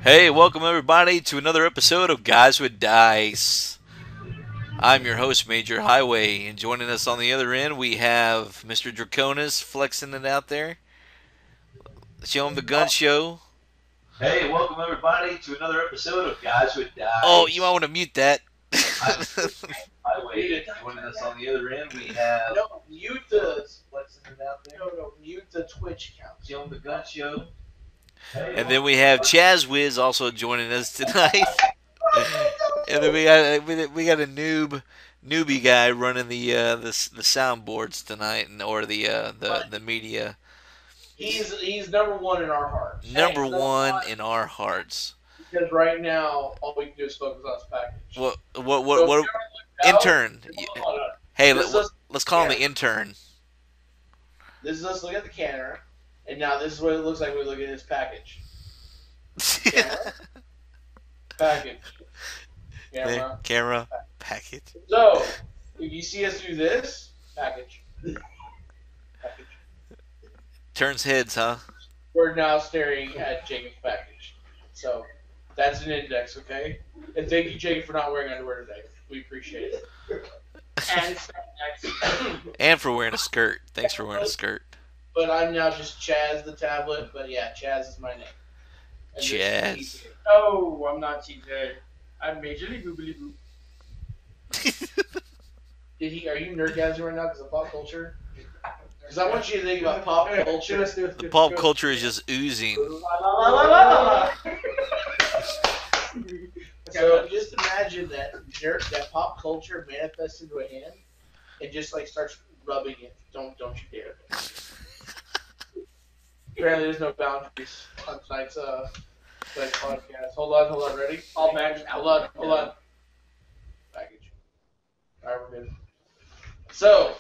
Hey, welcome everybody to another episode of Guys with Dice. I'm your host, Major Highway, and joining us on the other end, we have Mr. Draconis flexing it out there. Show him the gun show. Hey, welcome everybody to another episode of Guys with Dice. Oh, you might want to mute that. Highway, joining us on the other end, we have No, mute the flexing it out there. no, mute the Twitch account. Show him the gun show. Hey, And then we have Chaz Wiz also joining us tonight. And then we got a newbie guy running the soundboards tonight, or the media. He's number one in our hearts. Number one in our hearts. Because right now, all we can do is focus on this package. What intern? Hey, This let's call him the intern. This is us looking at the camera, and now this is what it looks like when we look at his package. Camera. Package. Camera. Package. So, if you see us do this, package. Package. Turns heads, huh? We're now staring at Jacob's package. So, that's an index, okay? And thank you, Jacob, for not wearing underwear today. We appreciate it. And for wearing a skirt. Thanks for wearing a skirt. But I'm now just Chaz the tablet. But yeah, Chaz is my name. And Chaz. Oh, I'm not TJ. I'm majorly boobily boop. Are you nerdgasm right now because of pop culture? Because I want you to think about pop culture. The pop culture is just oozing. So just imagine that that pop culture manifests into a hand and just like starts rubbing it. Don't you dare. Apparently there's no boundaries on tonight's podcast. Hold on, ready? All badges out. Hold on. Package. Alright, we're good. So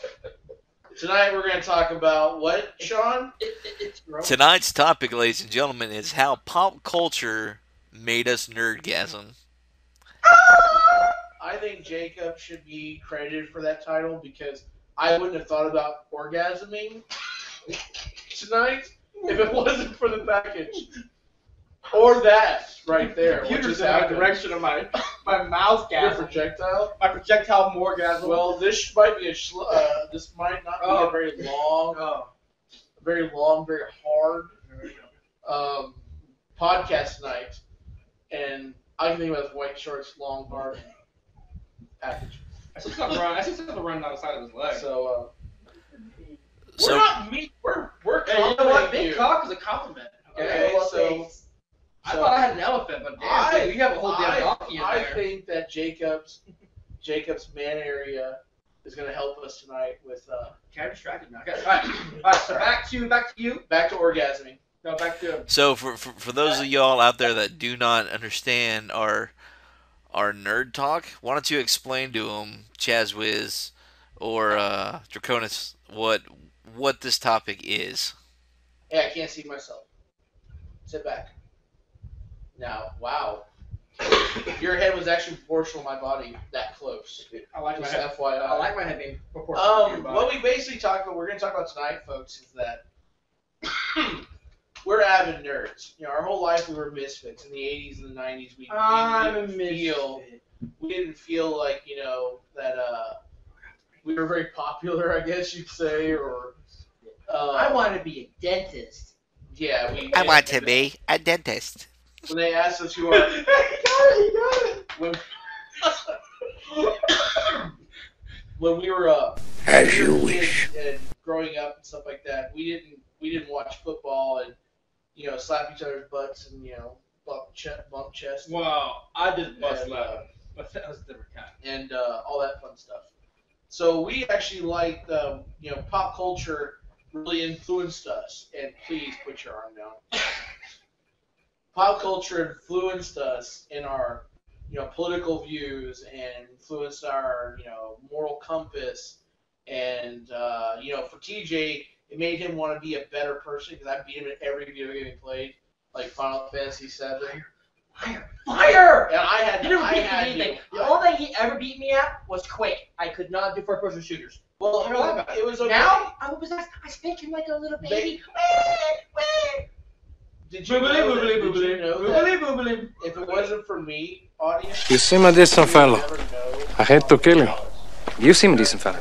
tonight we're gonna talk about what, Sean? It's gross. Tonight's topic, ladies and gentlemen, is how pop culture made us nerdgasm. I think Jacob should be credited for that title because I wouldn't have thought about orgasming tonight if it wasn't for the package. Or that right there. Which Computer's is in my happening. direction of my mouth Your gas. projectile. My projectile morgasm. Well, this might be this might not be a very long, very hard podcast tonight. And I can think about his white shorts, long, hard package. I see something running down the side of his leg. So, So- we're not meat. We're Hey, you know what? complimenting Big you. cock is a compliment. Okay, so I thought I had an elephant, but damn, dude, you have a whole damn donkey in I there. think that Jacob's man area is going to help us tonight with Okay, I'm distracted now. Okay, all right. So back to you. back to orgasming. No, back to. So for those of y'all out there that do not understand our nerd talk, why don't you explain to them, Chaz Wiz or Draconis, what this topic is? Hey, I can't see myself. Sit back. Now, wow. Your head was actually proportional to my body that close. I like my Just head. FYI. I like my head being proportional to your body. What we basically we're going to talk about tonight, folks, is that we're avid nerds. You know, our whole life we were misfits. In the 80s and the 90s, we didn't feel like, you know, that we were very popular, I guess you'd say, or I want to be a dentist. yeah, I want to be a dentist. when they asked us who are He got it. when when we were As we you were wish. kids and growing up and stuff like that, we didn't watch football and, you know, slap each other's butts and, you know, bump chest Wow, I did bust And, lap, but that was a different kind. and all that fun stuff. So we actually liked, you know, pop culture really influenced us. And please put your arm down. Pop culture influenced us in our, you know, political views and influenced our, you know, moral compass. And, you know, for TJ, it made him want to be a better person because I beat him at every video game he played, like Final Fantasy VII. Fire! And I had, He didn't I beat me had at anything. to. The only thing he ever beat me at was Quake. I could not do first-person shooters. Well, You know what? it was okay. Now, I spank him like a little baby. Did you know that if it wasn't for me, audience, You seem a decent fellow. you would never know I hate to kill you. what it was. You seem a decent fellow.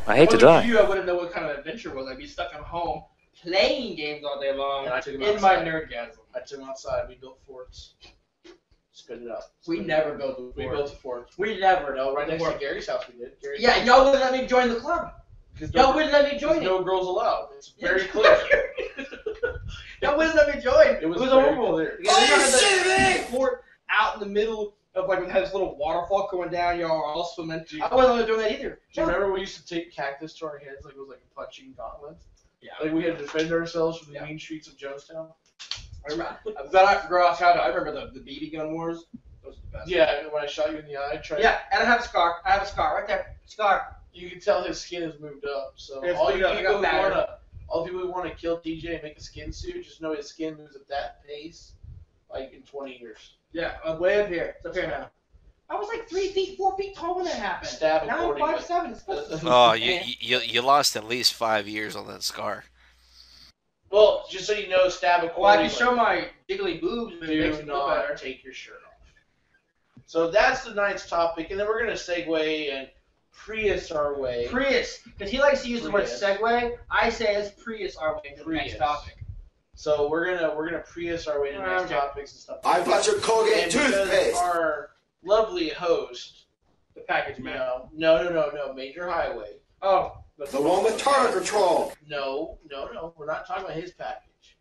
I hate to Well, die. you, I wouldn't know what kind of adventure it was. I'd be stuck at home playing games all day long And I took him in my outside. nerdgasm. I took him outside. We built forts. Spit it up. We never built a We fort. built a fort. We never. No, right next to Fort. Gary's house we did. Gary's Yeah, y'all wouldn't let me join the club. because Y'all wouldn't let me join it. no girls allowed. It's very clear. Y'all wouldn't let me join. It was very horrible. Because they had the fort out in the middle of like we had this little waterfall going down. Y'all were all swimming. I wasn't let me join that either. Do you remember we used to take cactus to our heads like it was like a punching gauntlet? Yeah. Like we had to defend ourselves from the Yeah. mean streets of Jonestown. I remember. But I forgot our childhood. I remember the BB gun wars. Those were the best. Yeah, when I shot you in the eye, Yeah, and I have a scar. I have a scar right there. Scar. you can tell his skin has moved up. So It's all moved you up, I people got who fatter. wanna, all the people who want to kill TJ and make a skin suit, just know his skin moves at that pace, like in 20 years. Yeah, way up here. It's up here now. I was like 3 feet, 4 feet tall when that happened. Stab Now I'm accordingly. 5'7". It's supposed to be. Oh, you lost at least 5 years on that scar. Well, just so you know, stab Well, I accordingly. can show my jiggly boobs, but it makes Do it look better. not take your shirt off. So that's the night's topic, and then we're gonna segue and Prius our way. Prius, because he likes to use the word Prius. segue. I say it's Prius our way to the next Prius. topic. So we're gonna Prius our way to the next Okay. topics and stuff. I've got your Colgate And because toothpaste. our lovely host, The package you man. know, no, Major Highway. Oh, The one with turret control. No, we're not talking about his package.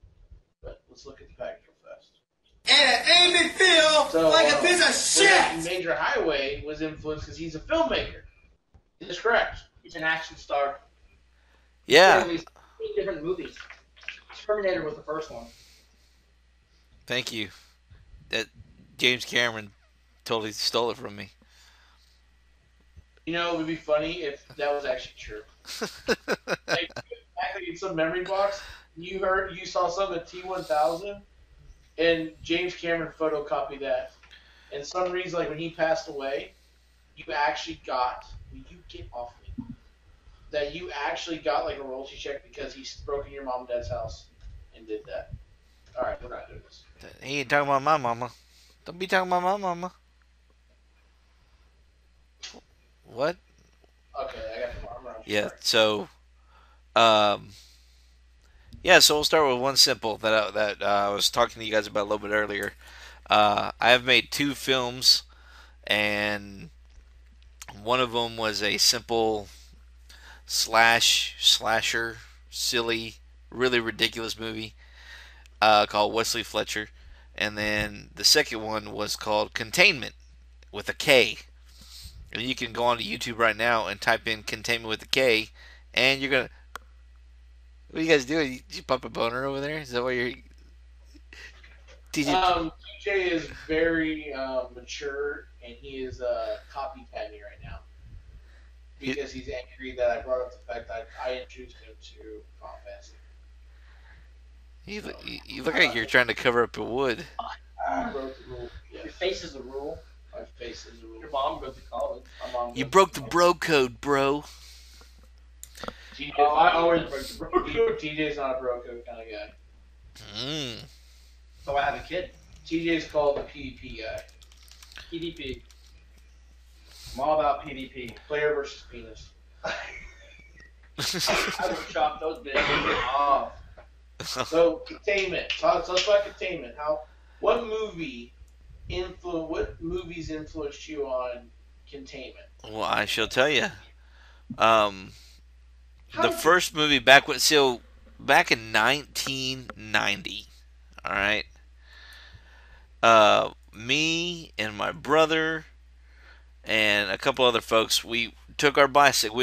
But let's look at the package real fast. And it made me feel So, like a piece of shit. Major Highway was influenced because he's a filmmaker. Is this correct? he's an action star. Yeah, At least 8 different movies. Terminator was the first one. thank you. That James Cameron totally stole it from me. You know, it would be funny if that was actually true. Like, actually, in some memory box, you saw some at T1000, and James Cameron photocopied that. And some reason, like when he passed away, you actually got. Will you get off me? That you actually got like a royalty check because he broke in your mom and dad's house and did that. All right, we're not doing this. He ain't talking about my mama. Don't be talking about my mama. What? Okay, I got the arm around. Yeah. So, yeah. So we'll start with one simple that I was talking to you guys about a little bit earlier. I have made 2 films, and one of them was a simple slasher, silly, really ridiculous movie called Wesley Fletcher, and then the second one was called Containment with a K. And you can go onto YouTube right now and type in Containment with a K, and you're gonna. What are you guys doing? You pump a boner over there? Is that what you're? TJ is very mature, and he is copycat me right now because he's angry that I brought up the fact that I introduced him to Final Fantasy. You look like you're trying to cover up a wood. I broke the rule. Your Yes. face is a rule. My face is a rule. Your mom goes to college. My mom You goes broke to the college. bro code, bro. TJ's Oh, I not- always break the bro code. TJ's not a bro code kind of guy. Mm. So I have a kid. TJ's called the PvP guy. PvP. I'm all about PvP. Player versus penis. I would chop those bitches off. So containment. So let's talk containment. What movies influenced you on containment? Well, I shall tell you. The first movie back in 1990. All right. Me and my brother and a couple other folks, we took our bicycle.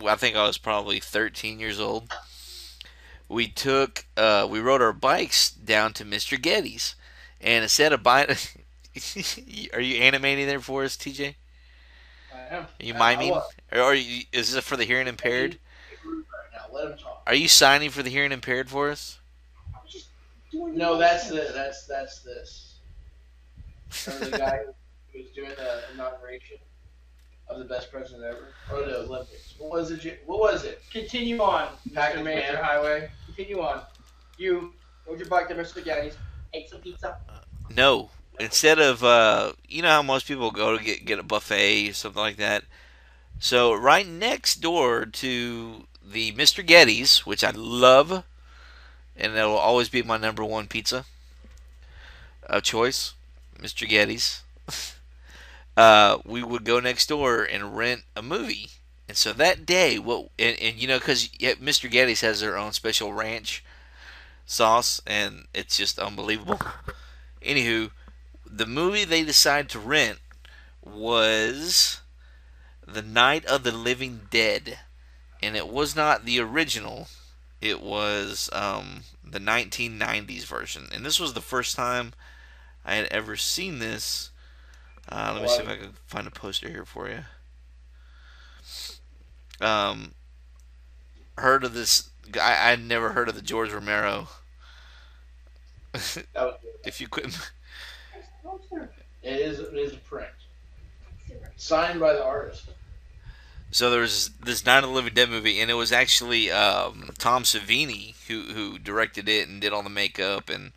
I think I was probably 13 years old. We rode our bikes down to Mr. Getty's, and instead of buying, are you animating there for us, TJ? I am. Are you miming, or is this for the hearing impaired? Right now, let him talk. Are you signing for the hearing impaired for us? I'm just doing No, the that's motions. this. Remember the guy who was doing the inauguration of the best president ever, or the Olympics? What was it? Continue on, Package Mr. Major man. Highway. Continue on. You rode your bike to Mr. Spaghetti's. Ate some pizza. No. Instead of, you know how most people go to get a buffet or something like that. So right next door to the Mr. Getty's, which I love, and that will always be my number one pizza of choice, Mr. Getty's. We would go next door and rent a movie. And so that day, and you know, because Mr. Getty's has their own special ranch sauce, and it's just unbelievable. Anywho, the movie they decided to rent was The Night of the Living Dead, and it was not the original. It was the 1990s version, and this was the first time I had ever seen this. Let me see if I can find a poster here for you. Um, heard of this? I had never heard of the George Romero. If you couldn't, It is a print signed by the artist. so there was this Night of the Living Dead movie, and it was actually Tom Savini who directed it and did all the makeup and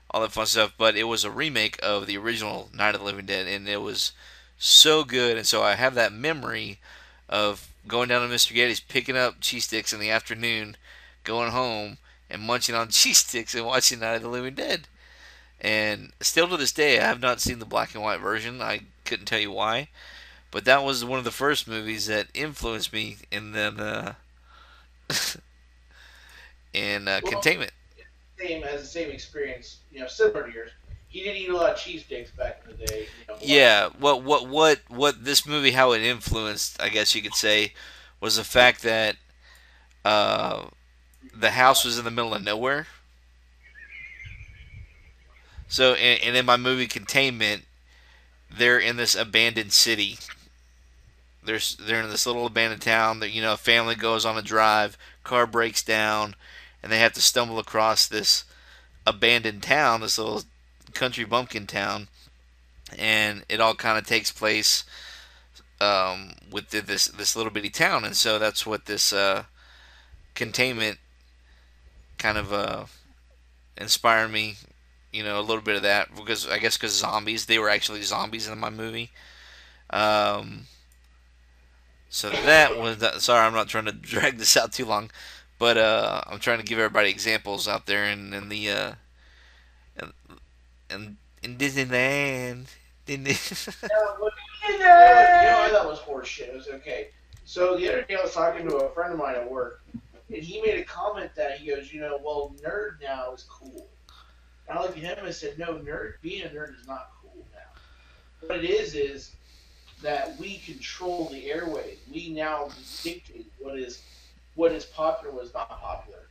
all that fun stuff. But it was a remake of the original Night of the Living Dead, and it was so good. And so I have that memory of going down to Mr. Getty's, picking up cheese sticks in the afternoon, going home and munching on cheese sticks and watching Night of the Living Dead. And still to this day, I have not seen the black and white version. I couldn't tell you why, but that was one of the first movies that influenced me in the Containment. Same has the same experience, similar to yours. He did eat a lot of cheese sticks back in the day. Yeah, what this movie, how it influenced, I guess you could say, was the fact that the house was in the middle of nowhere. So, and in my movie Containment, they're in this abandoned city. They're in this little abandoned town that, a family goes on a drive, car breaks down, and they have to stumble across this abandoned town, this little country bumpkin town, and it all kind of takes place with this little bitty town, and so that's what this Containment kind of inspired me. A little bit of that because I guess because zombies, they were actually zombies in my movie. So that was that. Sorry, I'm not trying to drag this out too long, but I'm trying to give everybody examples out there in the in Disneyland. You know, I thought was horse shit. It was okay. So the other day I was talking to a friend of mine at work, and he made a comment that he goes, well, nerd now is cool. And I looked at him and said, no, being a nerd is not cool now. What it is that we control the airways. We now dictate what is popular, what is not popular.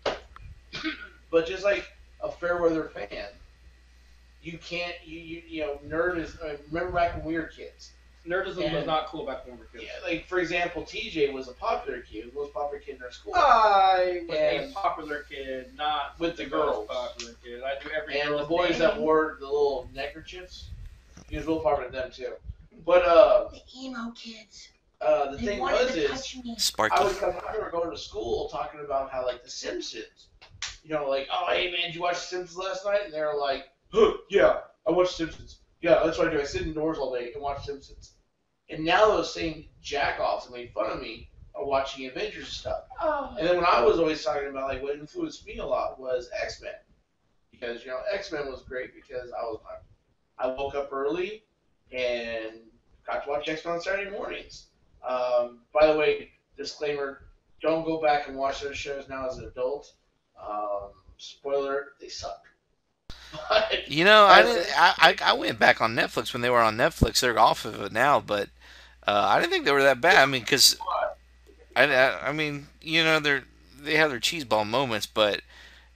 But just like a fair weather fan, you can't, nerd is, remember back when we were kids. Nerdism was not cool back when we were kids. Yeah, like, for example, TJ was a popular kid, the most popular kid in our school. I was a popular kid, not with the girls. Popular kid. I do every and girl's the boys name. that wore the little neckerchiefs, he was real popular with them too. But the emo kids. The They thing wanted was to is touch me. Sparky. I remember going to school talking about how like the Simpsons, like, oh hey man, did you watch the Simpsons last night? And they were like, huh, yeah, I watched Simpsons. Yeah, that's what I do. I sit indoors all day and watch Simpsons. And now those same jack-offs that made fun of me are watching Avengers and stuff. Oh. And then when I was always talking about, like, what influenced me a lot was X-Men. Because, X-Men was great because I woke up early and got to watch X-Men on Saturday mornings. By the way, disclaimer, don't go back and watch those shows now as an adult. Spoiler, they suck. I went back on Netflix when they were on Netflix. They're off of it now, but I didn't think they were that bad. I mean, because I mean, they have their cheeseball moments, but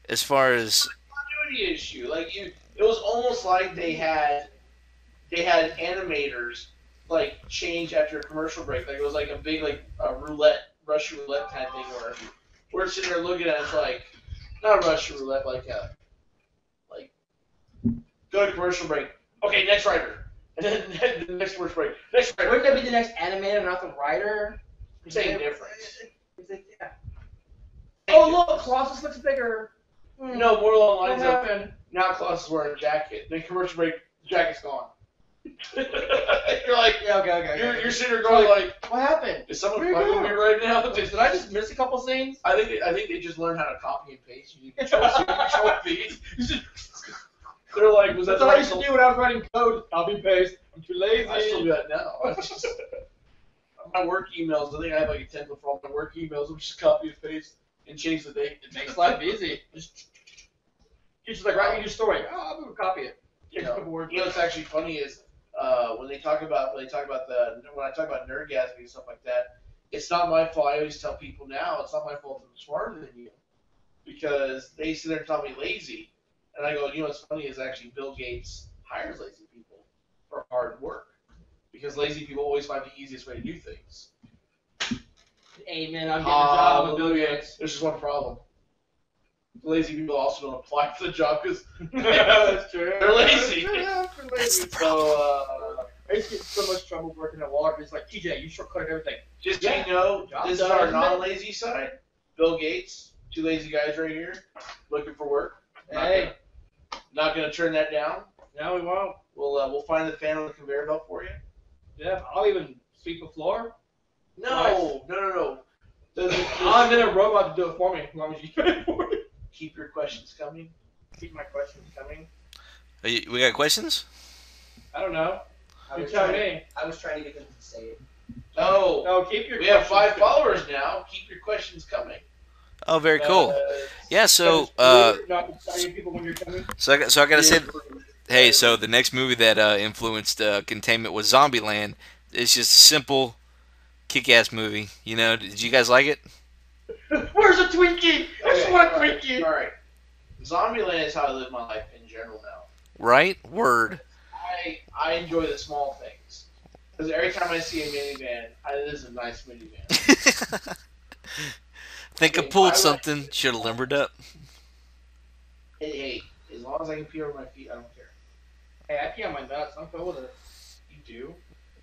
as far as continuity issue, like it was almost like they had animators like change after a commercial break. Like it was like a big like Russian roulette kind of thing where we're sitting there looking at it, it's like not Russian roulette, like go to commercial break. Okay, next writer. And then the next commercial break. Next writer. Wouldn't that be the next animator, not the writer? Same difference. It's like, yeah. Oh look, Colossus looks bigger. No, more along the lines What of happened? Now Klaus is wearing a jacket. Then commercial break, the jacket's gone. You're like, Yeah, okay. you're sitting there going like, What happened? is someone Where you fucking going? me right now? Did I just miss a couple scenes? I think they just learned how to copy and paste. You control C, control V. They're like, was that That's what I used to do when I was writing code. Copy paste. I'm too lazy. I still do that now. My work emails. I think I have like a template for all my work emails. I'm just copy and paste and change the date. It makes life easy. You're just like writing your story. Oh, I'm gonna copy it. What's actually funny is when I talk about Nerdgasm and stuff like that. It's not my fault. I always tell people now it's not my fault that I'm smarter than you, because they sit there and tell me lazy, and I go, what's funny is actually Bill Gates hires lazy people for hard work, because lazy people always find the easiest way to do things. Amen. I'm getting a job with Bill Gates. There's just one problem. Lazy people also don't apply for the job because That's true. they're lazy. Yeah, they're lazy. So, I used to get in so much trouble working at Walmart. It's like, TJ, you shortcutted everything. Just so you know, Job this is done, our isn't it? non-lazy side. Bill Gates, two lazy guys right here, looking for work. Hey, Not gonna turn that down. no, we won't. We'll find the fan on the conveyor belt for you. Yeah, I'll even sweep the floor. No. I'll get a robot to do it for me as long as you do it for me. Keep your questions coming. Keep my questions coming. We got questions? I don't know. I You was tell trying- me. I was trying to get them to say it. Oh, No, keep your we have questions 5 followers now. Keep your questions coming. Oh, very cool. Yeah, so Not telling people when you're coming. I gotta say, hey, so the next movie that influenced Containment was Zombieland. It's just a simple, kick-ass movie. Did you guys like it? Where's a Twinkie? I just want a Twinkie. All right. Zombieland is how I live my life in general now. Right? Word. I enjoy the small things. Because every time I see a minivan, this is a nice minivan. Think I pulled something. Should have limbered up. Hey, as long as I can pee over my feet, I don't care. Hey, I pee on my nuts. I'm cool with it. You do?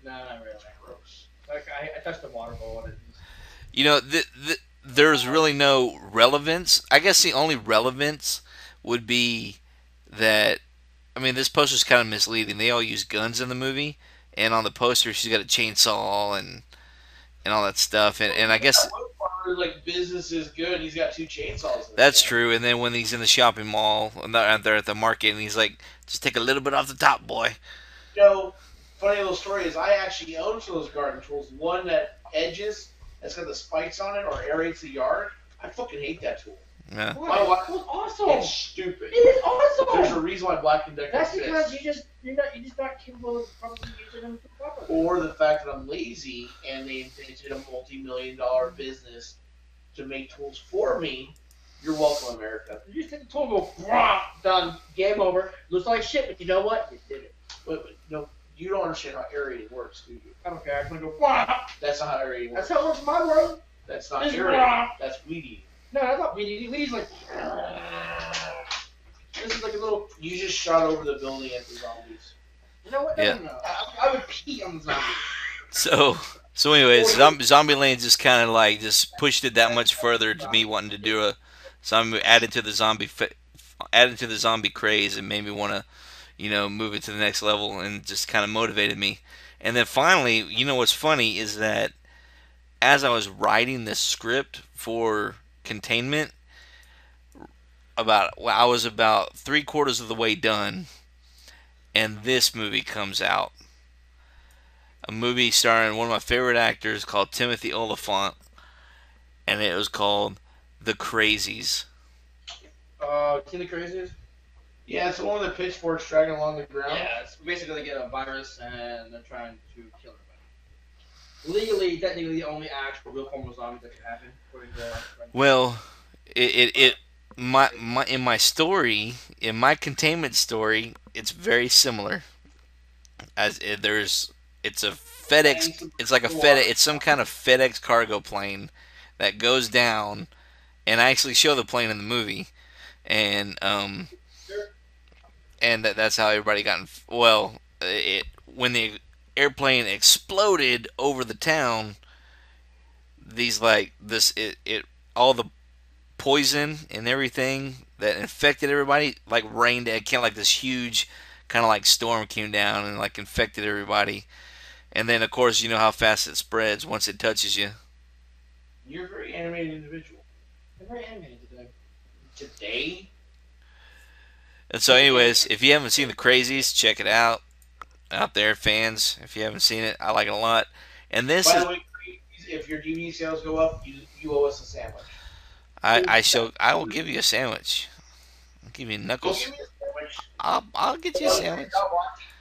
No, not really. Gross. Like, I touched the water bowl and There's really no relevance. I guess the only relevance would be that, this poster's kind of misleading. They all use guns in the movie, and on the poster she's got a chainsaw and all that stuff. And I guess Like, business is good. He's got 2 chainsaws. that's true. And then when he's in the shopping mall, and they're at the market, and he's like, just take a little bit off the top, boy. Funny little story is I actually own some of those garden tools. One that edges, that's got the spikes on it, or aerates the yard. I fucking hate that tool. Yeah. My wife, It was awesome. it's stupid. It is awesome. There's a reason why Black and Decker That's exists. because you're just not capable of probably using them properly. Or the fact that I'm lazy and they invented a multi-million-dollar business to make tools for me. You're welcome, America. You just take the tool and go, "Brah," done, game over. Looks like shit, but you know what? You did it. Wait, no, you don't understand how aerating works, do you? I don't care. I'm gonna go, "Brah." That's not how aerating works. That's how it works in my world. That's not It's aerating. raw. That's weed eating. No, that's not weed eating. Weed eating's like, this is like a little, You just shot over the building at the zombies. you know what? Yeah. No. I would pee on the zombie. So anyways, Zombieland just kind of like just pushed it that much further to me wanting to do a zombie, added to the zombie craze, and made me want to, move it to the next level, and just kind of motivated me. And then finally, what's funny is that as I was writing this script for Containment, I was about 3/4 of the way done, and this movie comes out. A movie starring one of my favorite actors called Timothy Oliphant, and it was called The Crazies. Seen the craziest? Yeah, it's the one with the pitchforks dragging along the ground. Yeah, it's basically they get a virus and they're trying to kill everybody. Legally, technically, the only actual real form of zombies that can happen, according to. Well, in my story, in my Containment story, it's very similar. It's a FedEx. It's like a FedEx. It's some kind of FedEx cargo plane that goes down, and I actually show the plane in the movie, and that's how everybody got. When the airplane exploded over the town, all the poison and everything that infected everybody, like rained, kind of like this huge kind of like storm came down and like infected everybody. And then of course you know how fast it spreads once it touches you. You're a very animated individual. I'm very animated today. Today? And so, anyways, if you haven't seen The Crazies, check it out there, fans. If you haven't seen it, I like it a lot. And this By is, the way, if your DVD sales go up, you owe us a sandwich. I will give you a sandwich. I'll give you Go knuckles. give me a sandwich. I'll get you a sandwich.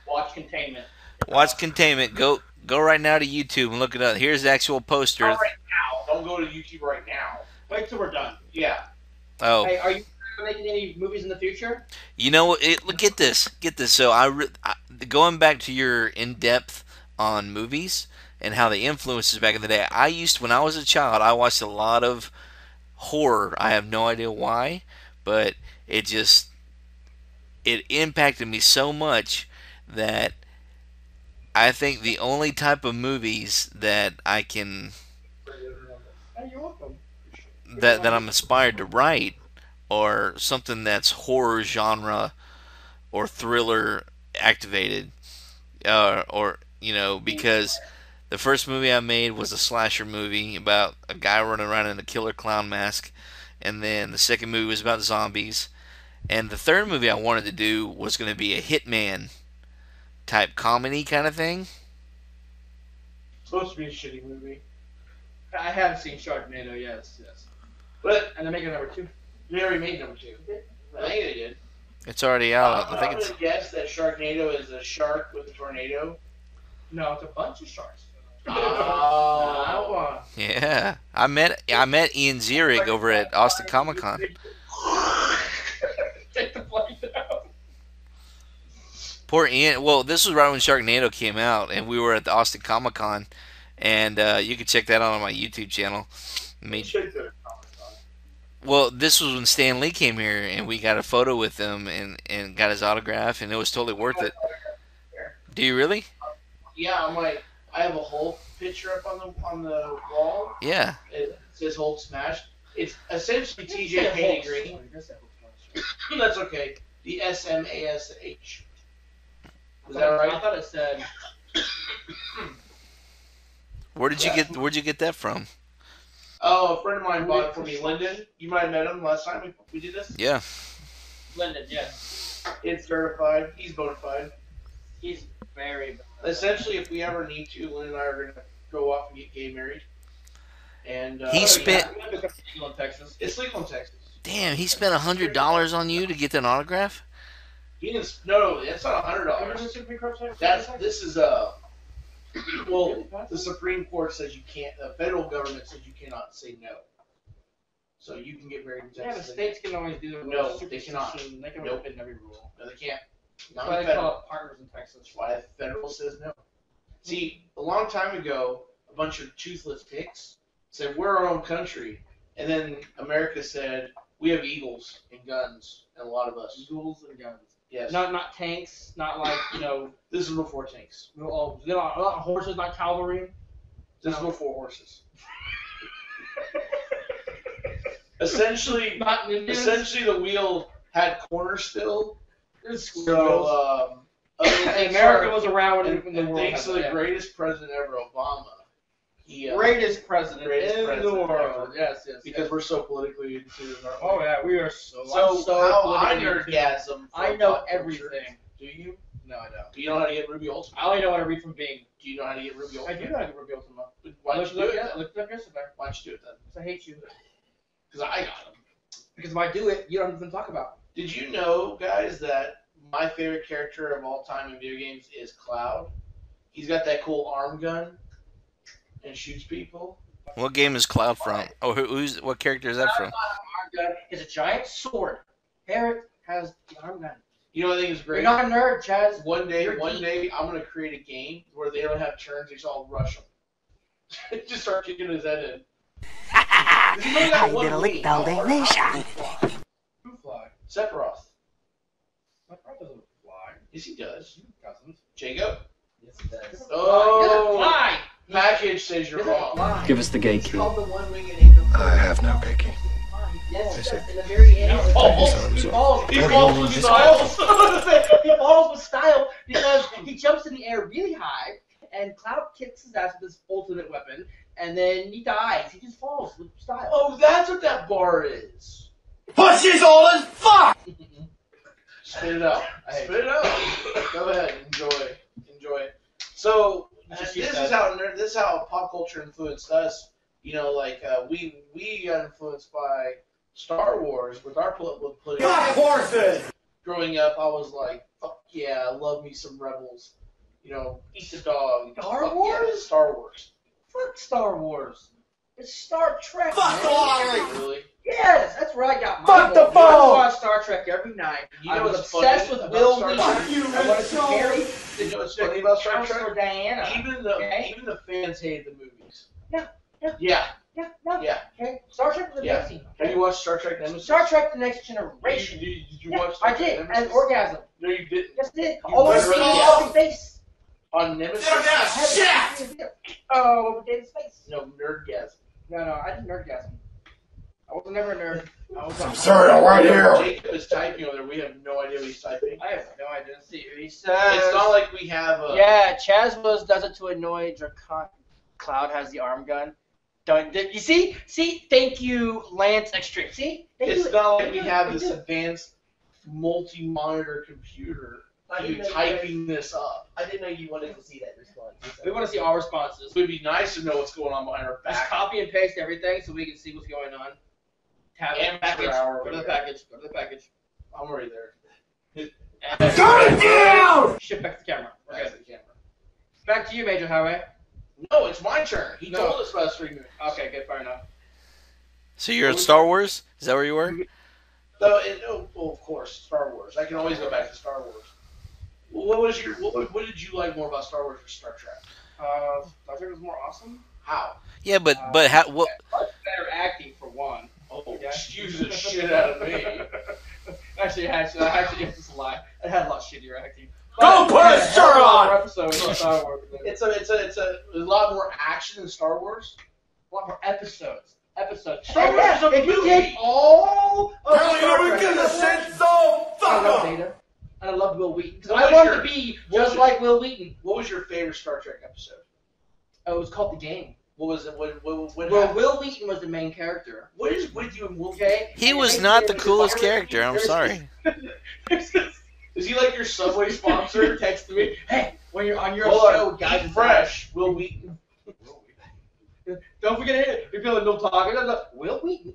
Watch Containment. Watch Containment. Go right now to YouTube and look it up. Here's the actual poster. Not right now. Don't go to YouTube right now. Wait till we're done. Yeah. Oh, Hey, are you making any movies in the future? you know what? Look, get this. So going back to your in depth on movies and how they influences back in the day. When I was a child, I watched a lot of horror. I have no idea why, but it impacted me so much that I think the only type of movies that I can Hey, you're welcome. that I'm inspired to write are something that's horror genre or thriller activated, or because the first movie I made was a slasher movie about a guy running around in a killer clown mask, and then the second movie was about zombies, and the third movie I wanted to do was going to be a hitman type comedy kind of thing. It's supposed to be a shitty movie. I have seen Sharknado, yes. But And they're making number 2. they already made number 2. I think they did. It's already out. I think I'm it's going to guess that Sharknado is a shark with a tornado. No, it's a bunch of sharks. Oh. yeah. I met Ian Ziering over at Austin Comic Con. Take the plane out. Poor Ian. Well, this was right when Sharknado came out, and we were at the Austin Comic Con, and you can check that out on my YouTube channel. Well, this was when Stan Lee came here, and we got a photo with him and got his autograph, and it was totally worth it. Do you really? Yeah, I have a Hulk picture up on the wall. Yeah. It says Hulk smash. It's essentially TJ painted green. That's okay. The SMASH. Is that right? I thought it said. Where'd you get that from? Oh, a friend of mine bought it for me, Lyndon. You might have met him last time we did this. Yeah. Lyndon, yeah. It's certified. He's bona fide. He's very. Essentially, if we ever need to, Lynn and I are going to go off and get gay married. And He spent. In Texas. It's legal in Texas. Damn, he spent $100 on you to get that autograph? He didn't. No, it's not $100. This is well, the Supreme Court says you can't. The federal government says you cannot say no. So you can get married in Yeah, the Texas. states can always do it. No, they cannot. They can Nope. open every rule. No, they can't. That's Not why the they federal. call it partners in Texas. That's why the federal says no. See, a long time ago, a bunch of toothless pigs said we're our own country, and then America said we have eagles and guns, and a lot of us. Eagles and guns. Yes. Not tanks. Not like This is before tanks. not horses. Not cavalry. This is before horses. Essentially, Not Indians. essentially, the wheel had corners still. It's So, America was around when and the world thanks to had the that. greatest president ever, Obama. He, Greatest president greatest in president the world. ever. Yes, yes. because yes. we're so politically into our Oh yeah, we are so. So, I'm so how I politically- nerdgasm. I know everything. Do you? No, I don't. Do you know how to get Ruby Ultima? I only know how to read from Bing. Do you know how to get Ruby I Ultima? do know how to get Ruby Ultima. Why I don't looked you it do up it yes- then? I looked it up yesterday. Why don't you do it then? Because I hate you. Because I got them. Because if I do it, you don't even talk about. Did you know, guys, that my favorite character of all time in video games is Cloud? He's got that cool arm gun and shoots people. What game is Cloud from? Oh, what character is that from? Arm gun is a giant sword. Eric has the arm gun. You know what I think is You're great? not a nerd, Chaz. One day, You're geek. I'm gonna create a game where they don't have turns; they just all rush him. Just start kicking his head in. He's only got one wing. Who fly? Sephiroth. My brother doesn't fly. Yes, he does. Cousins. Jacob. Yes, he does. Oh. Fly. Package says you're He doesn't wrong. fly. Give us the gate key. Called the one winged angel. I have no gate key. Yes, he does. In the very end, He falls. He falls. He falls with style. He falls with style because he jumps in the air really high, and Cloud kicks his ass with his ultimate weapon, and then he dies. He just falls with style. Oh, that's what that bar is. Pussy's old as fuck! Spit it out. Spit it out. Go ahead. Enjoy. So this is how pop culture influenced us. You know, like we got influenced by Star Wars with our political. Fuck horses! Growing up, I was like, fuck yeah, I love me some Rebels. You know, eat the dog. Star Fuck Wars? Yeah, Star Wars. Fuck Star Wars. It's Star Trek. Fuck man. off! Really? Yes, that's where I got my. Fuck the I phone! watch Star Trek every night. You know I was what's obsessed funny with about Will Star Wheaton. Trek? Fuck you, I wanted to marry You know what's funny about Star Counselor Trek? Diana. Even the fans hated the movies. Yeah. Yeah. Yeah. Okay. Star Trek was Yeah. amazing. Have you watched Star Trek Nemesis? Star Trek: The Next Generation. Did you Yeah, watch Star I Trek did. Nemesis? And Orgasm. No, you didn't. Yes, I did. You All over literally David did. face. On Nemesis? Sit down, I shit! had it. Oh, over David's face. No, Nerdgasm. No, I did Nerdgasm. I was never a nerd. I was Some cereal right here! Jacob is typing over there. We have no idea what he's typing. I have no idea. Let's see. He says. It's not like we have a. Yeah, Chaz does it to annoy Dracon. Cloud has the arm gun. Don't you see? See, thank you, Lance Extreme. See, thank It's you. not like we have this advanced multi-monitor computer. You typing this up. I didn't know you wanted to see that response. We want to see our responses. It would be nice to know what's going on behind our Just back. copy and paste everything so we can see what's going on. Tab it. Amateur Package. hour Go to the over package. Go to the package. I'm already there. And Turn it down! shift back to the camera. We're Back good. to the camera. Back to you, Major Highway. No, it's my turn. He No. told us about 3 minutes. Okay, good, fair enough. So you're at Star Wars? Is that where you were? Well, of course, Star Wars. I can always go back to Star Wars. Well, what did you like more about Star Wars or Star Trek? Star Trek was more awesome. How? Yeah, but how? What? Much better acting for one. Oh, Yeah. excuse the shit out of me. Actually, it's a lie. It had a lot shittier acting. Go put a shirt on! Episodes of Star Wars. It's a lot more action in Star Wars. A lot more episodes. Star Wars is a if you movie. take all of Hell, Star you Trek, get the shit so I fuck love up! Data, and I love Will Wheaton. 'Cause What I was wanted your- to be what was just your- like Will Wheaton. What was your favorite Star Trek episode? Oh, it was called The Game. What was it? What Well, happened? Will Wheaton was the main character. What is with you and Will? Okay. He And was it not makes the it coolest environment- character. I'm sorry. Is he like your Subway sponsor? Text me, hey, when you're on your Hold show, on, guys, eat fresh. Will Wheaton. Don't forget it. You're feeling no talking. Will Wheaton?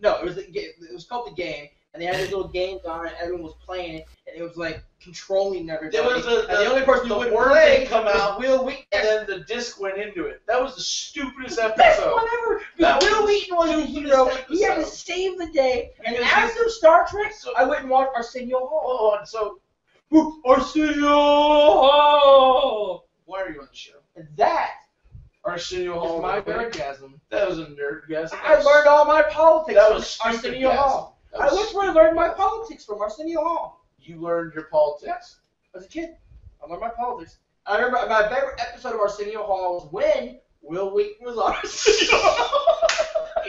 No, it was it was called The Game, and they had these little games on it. Everyone was playing it, and it was like controlling everybody. There was and the only person who the wouldn't word play didn't come was out, Will Wheaton. and then the disc went into it. That was the stupidest Best episode. one ever. That Will was Wheaton was the stupidest hero. He had to episode. save the day. And Because after Star Trek, so- I went and watched Arsenio Hall. Oh, and so Arsenio Hall! why are you on the show? And that Arsenio Hall. is my nerdgasm. That was a nerdgasm. I learned all my politics That from was stupid Arsenio gasm. Hall. That I was that's where I learned my politics from Arsenio Hall. You learned your politics. As a kid, I learned my politics. I remember my favorite episode of Arsenio Hall was when Will Wheaton was on Arsenio Hall.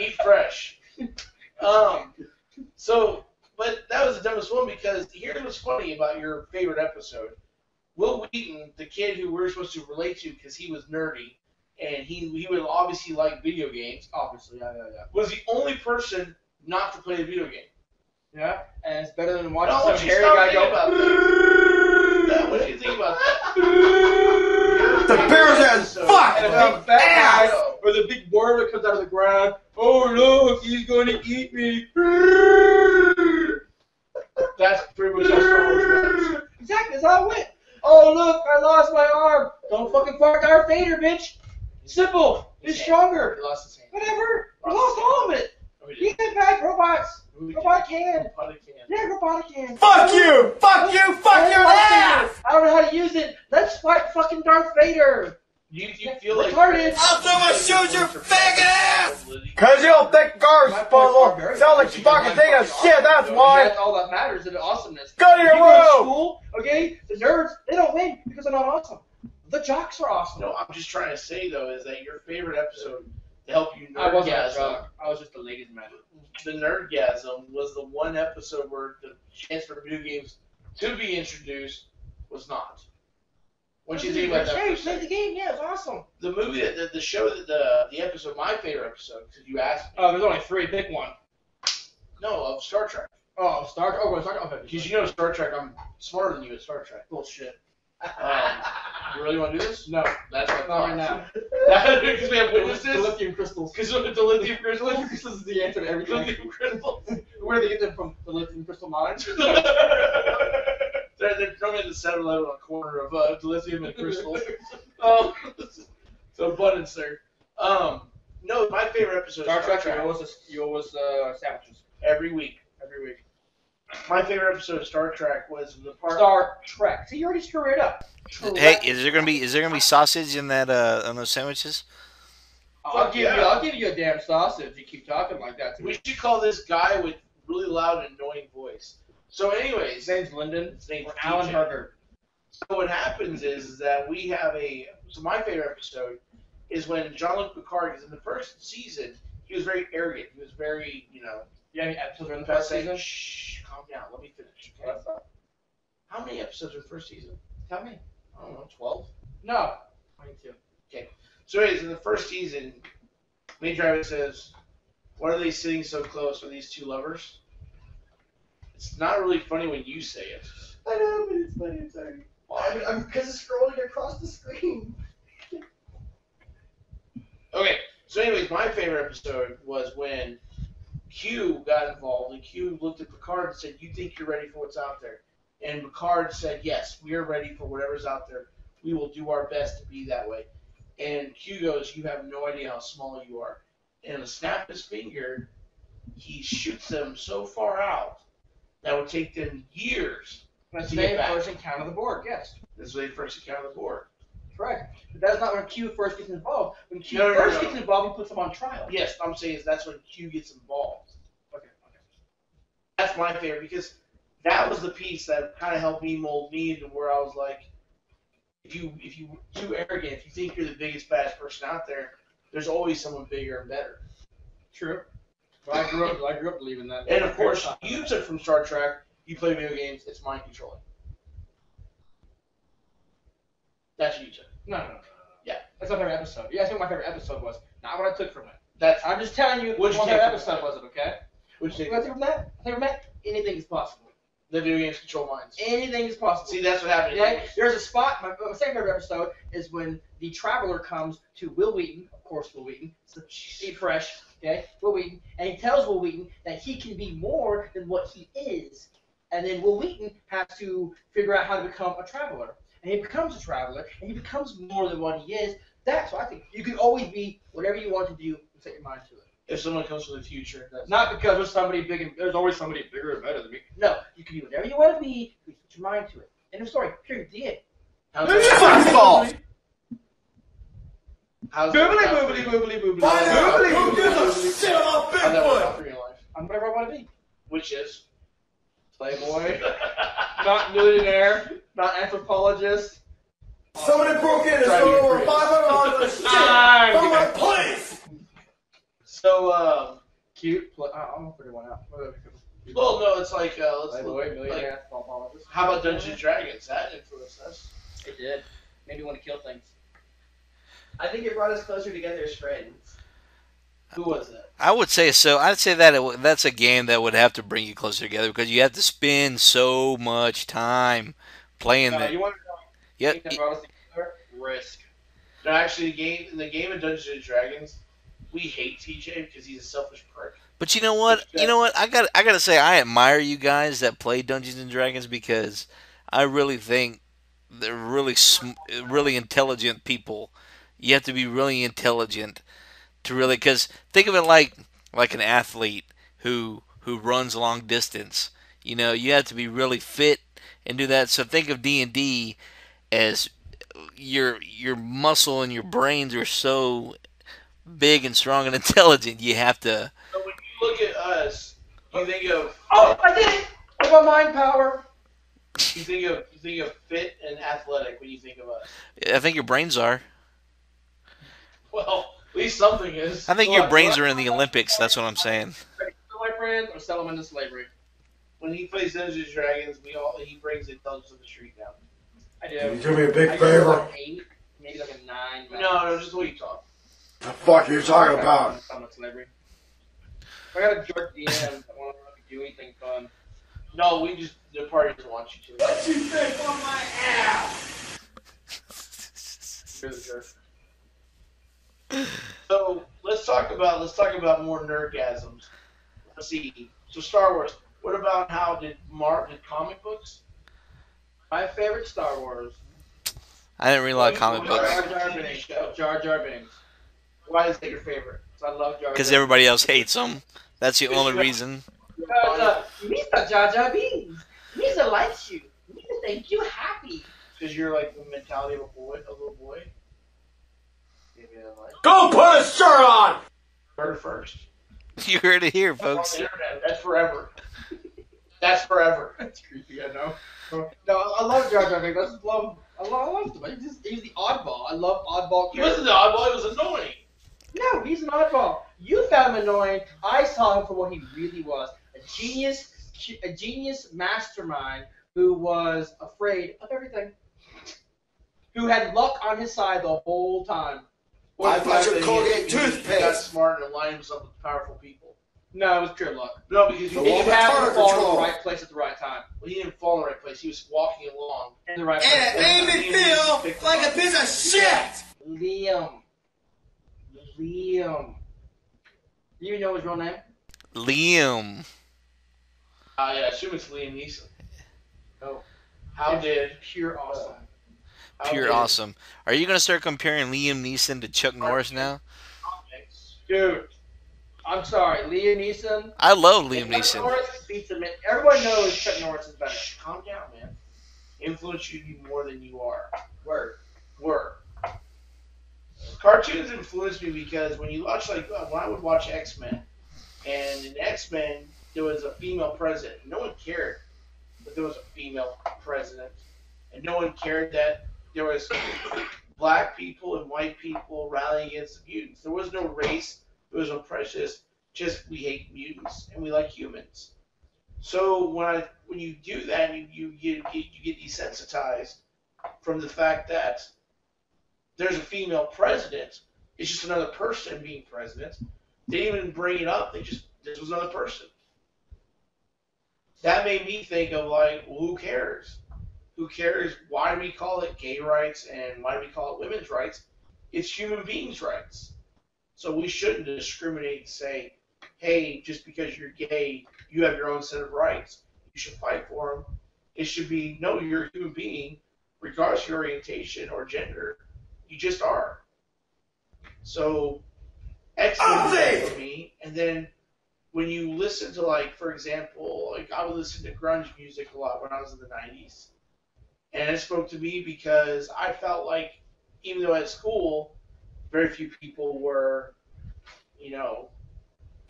Eat fresh. So, but that was the dumbest one because here's what's funny about your favorite episode. Will Wheaton, the kid who we're supposed to relate to because he was nerdy and he would obviously like video games, Obviously, yeah. was the only person not to play a video game. Yeah, and it's better than watching Now, some what you hairy stop guy thinking go. about that? What do you think about that? The bear's ass fuck! And a big fat Ass! guy, or the big worm that comes out of the ground. Oh look, he's going to eat me. That's pretty much how Star Wars works. Exactly, that's how it went. Oh look, I lost my arm. Don't fucking fuck Darth Vader, bitch. Simple. He's stronger. He lost his hand. Whatever. We lost all of it. Oh, he You did. get back robots. Robotic hand. Robotic hand. Yeah, robotic hand. Fuck you! Fuck you! Fuck your ass! I don't know how to use it. Let's fight fucking Darth Vader. You feel like Retarded. I'll throw my shoes your faggot ass! Cause you don't think garbage My points are very disposal sound like you fucking think of shit, that's why! That's all that matters is the awesomeness. Go to your You go to room! school, okay? The nerds, they don't win because they're not awesome. The jocks are awesome. No, I'm just trying to say though is that your favorite episode to help you I wasn't a nerdgasm. jock. I was just a ladies' man. the Nerdgasm was the one episode where the chance for video games to be introduced was not. What you think about that? Hey, play the game. Yeah, it's awesome. The movie, the show, the episode, my favorite episode, because you asked me. Oh, there's only 3. Pick one. No, of Star Trek. Oh, Star Trek. Oh, Star Trek. Okay. Because you know Star Trek, I'm smarter than you at Star Trek. Bullshit. You really want to do this? No, That's what I not thought. right now. Because we have The witnesses. lithium crystals. Because the lithium The lithium crystals. crystals is the answer to everything. Lithium crystals. Where do they get them from? The lithium crystal mines? They're coming in the 7-Eleven on the corner of lithium and crystal. So abundance there. No, my favorite episode Star is Trek. You always sandwiches every week. every week. My favorite episode of Star Trek was the part. Star Trek. See, you already screwed it up. Hey, is there gonna be sausage in that on those sandwiches? I'll give you a damn sausage. You keep talking like that to me. We should call this guy with really loud and annoying voice. So, anyways, His name's Lyndon. his name's Or Alan TJ. Herger. So what happens is that we have so my favorite episode is when Jean-Luc Picard, because in the first season, he was very arrogant. He was very, You have any episodes in the first season? Shh, calm down. Let me finish. Okay? How many episodes are in the first season? Tell me. I don't know, 12? No. 22. So anyways, in the first season, Major Ivan says, "Why are they sitting so close? Are these two lovers?" It's not really funny when you say it. I know, but it's funny. I'm sorry. I'm because it's scrolling across the screen. Okay, so anyways, my favorite episode was when Q got involved, and Q looked at Picard and said, "You think you're ready for what's out there?" And Picard said, "Yes, we are ready for whatever's out there. We will do our best to be that way." And Q goes, "You have no idea how small you are." And a snap of his finger, he shoots them so far out that would take them years. That's To the get back. first encounter the board, yes. This is when they first encounter the board. Correct. But that's not when Q first gets involved. When Q No. first gets involved, he puts them on trial. Yes, I'm saying is that's when Q gets involved. Okay. That's my favorite because that was the piece that kind of helped me mold me into where I was like, if you too arrogant, if you think you're the biggest, baddest person out there, there's always someone bigger and better. True. But I grew up believing that. And of course, you took from Star Trek. You play video games. It's mind controlling. That's what you took. No. Yeah. That's my favorite episode. You asked me what my favorite episode was. Not what I took from it. That's I'm just telling you What'd you what take that from episode it? was, okay? what you What I take. take from that? I take from that? Anything is possible. The video games control minds. Anything is possible. See, that's what happened. Okay? There's a spot, my second favorite episode is when the Traveler comes to Will Wheaton, of course Will Wheaton, so Steve Fresh, okay, Will Wheaton, and he tells Will Wheaton that he can be more than what he is. And then Will Wheaton has to figure out how to become a Traveler. And he becomes a Traveler, and he becomes more than what he is. That's what I think. You can always be whatever you want to do and set your mind to it. If someone comes from the future, that's Not because there's somebody big and there's always somebody bigger and better than me. No, you can be whatever you want to be. You put your mind to it. End of story. Period. The end. How's that? off! How's Boobly, that work out boobly, for you? boobly, boobly. Find out boobly, who gives a boobly. shit about How's that work out Bigfoot! for your life? I'm whatever I want to be. Which is Playboy. Not millionaire. Not anthropologist. Somebody broke in and Driving stole over crazy. $500 of shit Ah, from my place! So. Cute. I'm gonna figure one out. Well, no, it's like let's Playboy, look. millionaire, Like, anthropologist. how about Dungeons and Dragons? That influenced us. It did. Made me want to kill things. I think it brought us closer together as friends. Who was that? I would say so. I'd say that that's a game that would have to bring you closer together because you have to spend so much time playing that. You want to know Yeah, the thing that brought us together? Risk. No, actually, in the game of Dungeons and Dragons, we hate TJ because he's a selfish prick. but you know what? You know what? I gotta say I admire you guys that play Dungeons and Dragons because I really think they're really intelligent people. You have to be really intelligent to really, because think of it like an athlete who runs long distance. You know, you have to be really fit and do that. So think of D&D as your muscle and your brains are so big and strong and intelligent. You have to. So when you look at us, you think of Oh, I did it! With my mind power. you think of fit and athletic when you think of us. I think your brains are. Well, at least something is. I think your brains are in the Olympics. That's what I'm saying. The my friends or sell them into slavery. When he plays Dungeons and Dragons, he brings intelligence to the street now. I do. Can you do me a big I favor? Like 8, maybe like a 9. No, just the way you talk. The fuck are you talking about? I'm not slavery. I got a jerk DM that won't let me do anything fun. No, the party doesn't want you to. What you think on my ass? You're the jerk. So let's talk about more nerdgasms. Let's see. So Star Wars. What about how did comic books? My favorite Star Wars. I didn't read a lot of comic books Jar Jar Binks. Why is that your favorite? I love Jar Jar. because everybody else hates them. That's the only reason. Mr. Jar Jar Binks. Mr. likes you. Mr. thinks you happy. Because you're like the mentality of a little boy. Go put a shirt on! Heard first. You heard it here, On folks. the internet. That's forever. That's forever. That's creepy, I know. No, I love Jar Jar Binks. I loved him. He's the oddball. I love oddball He characters. wasn't the oddball. He was annoying. No, he's an oddball. You found him annoying. I saw him for what he really was. A genius mastermind who was afraid of everything. Who had luck on his side the whole time. I thought you were Colgate He got toothpaste. smart and aligned himself with powerful people. No, it was pure luck. No, because The He one with happened turret to fall in control. the right place at the right time. he didn't fall in the right place. He was walking along. In the right And place. it made me feel like a piece of shit! Liam. You even know his real name? Liam. I assume it's Liam Neeson. No. How It's did pure awesome. how Pure did awesome. Are you gonna start comparing Liam Neeson to Chuck Norris now? Dude, I'm sorry, Liam Neeson. I love Liam Chuck Neeson. Norris beats him. Everyone knows Chuck Norris is better. Calm down, man. Influence you more than you are. Word. Cartoons influenced me because when you watch, when I would watch X-Men, and in X-Men there was a female president. No one cared that there was a female president, and no one cared that there was black people and white people rallying against the mutants. There was no race. There was no prejudice. Just we hate mutants and we like humans. So when you do that, you get desensitized from the fact that there's a female president. It's just another person being president. They didn't even bring it up. This was another person. That made me think of well, who cares? Who cares? Why do we call it gay rights and why do we call it women's rights? It's human beings' rights. So we shouldn't discriminate and say, hey, just because you're gay, you have your own set of rights. You should fight for them. It should be, no, you're a human being, regardless of your orientation or gender. You just are. So, excellent for me. And then when you listen to, for example, I would listen to grunge music a lot when I was in the 90s. And it spoke to me because I felt like, even though at school, very few people were,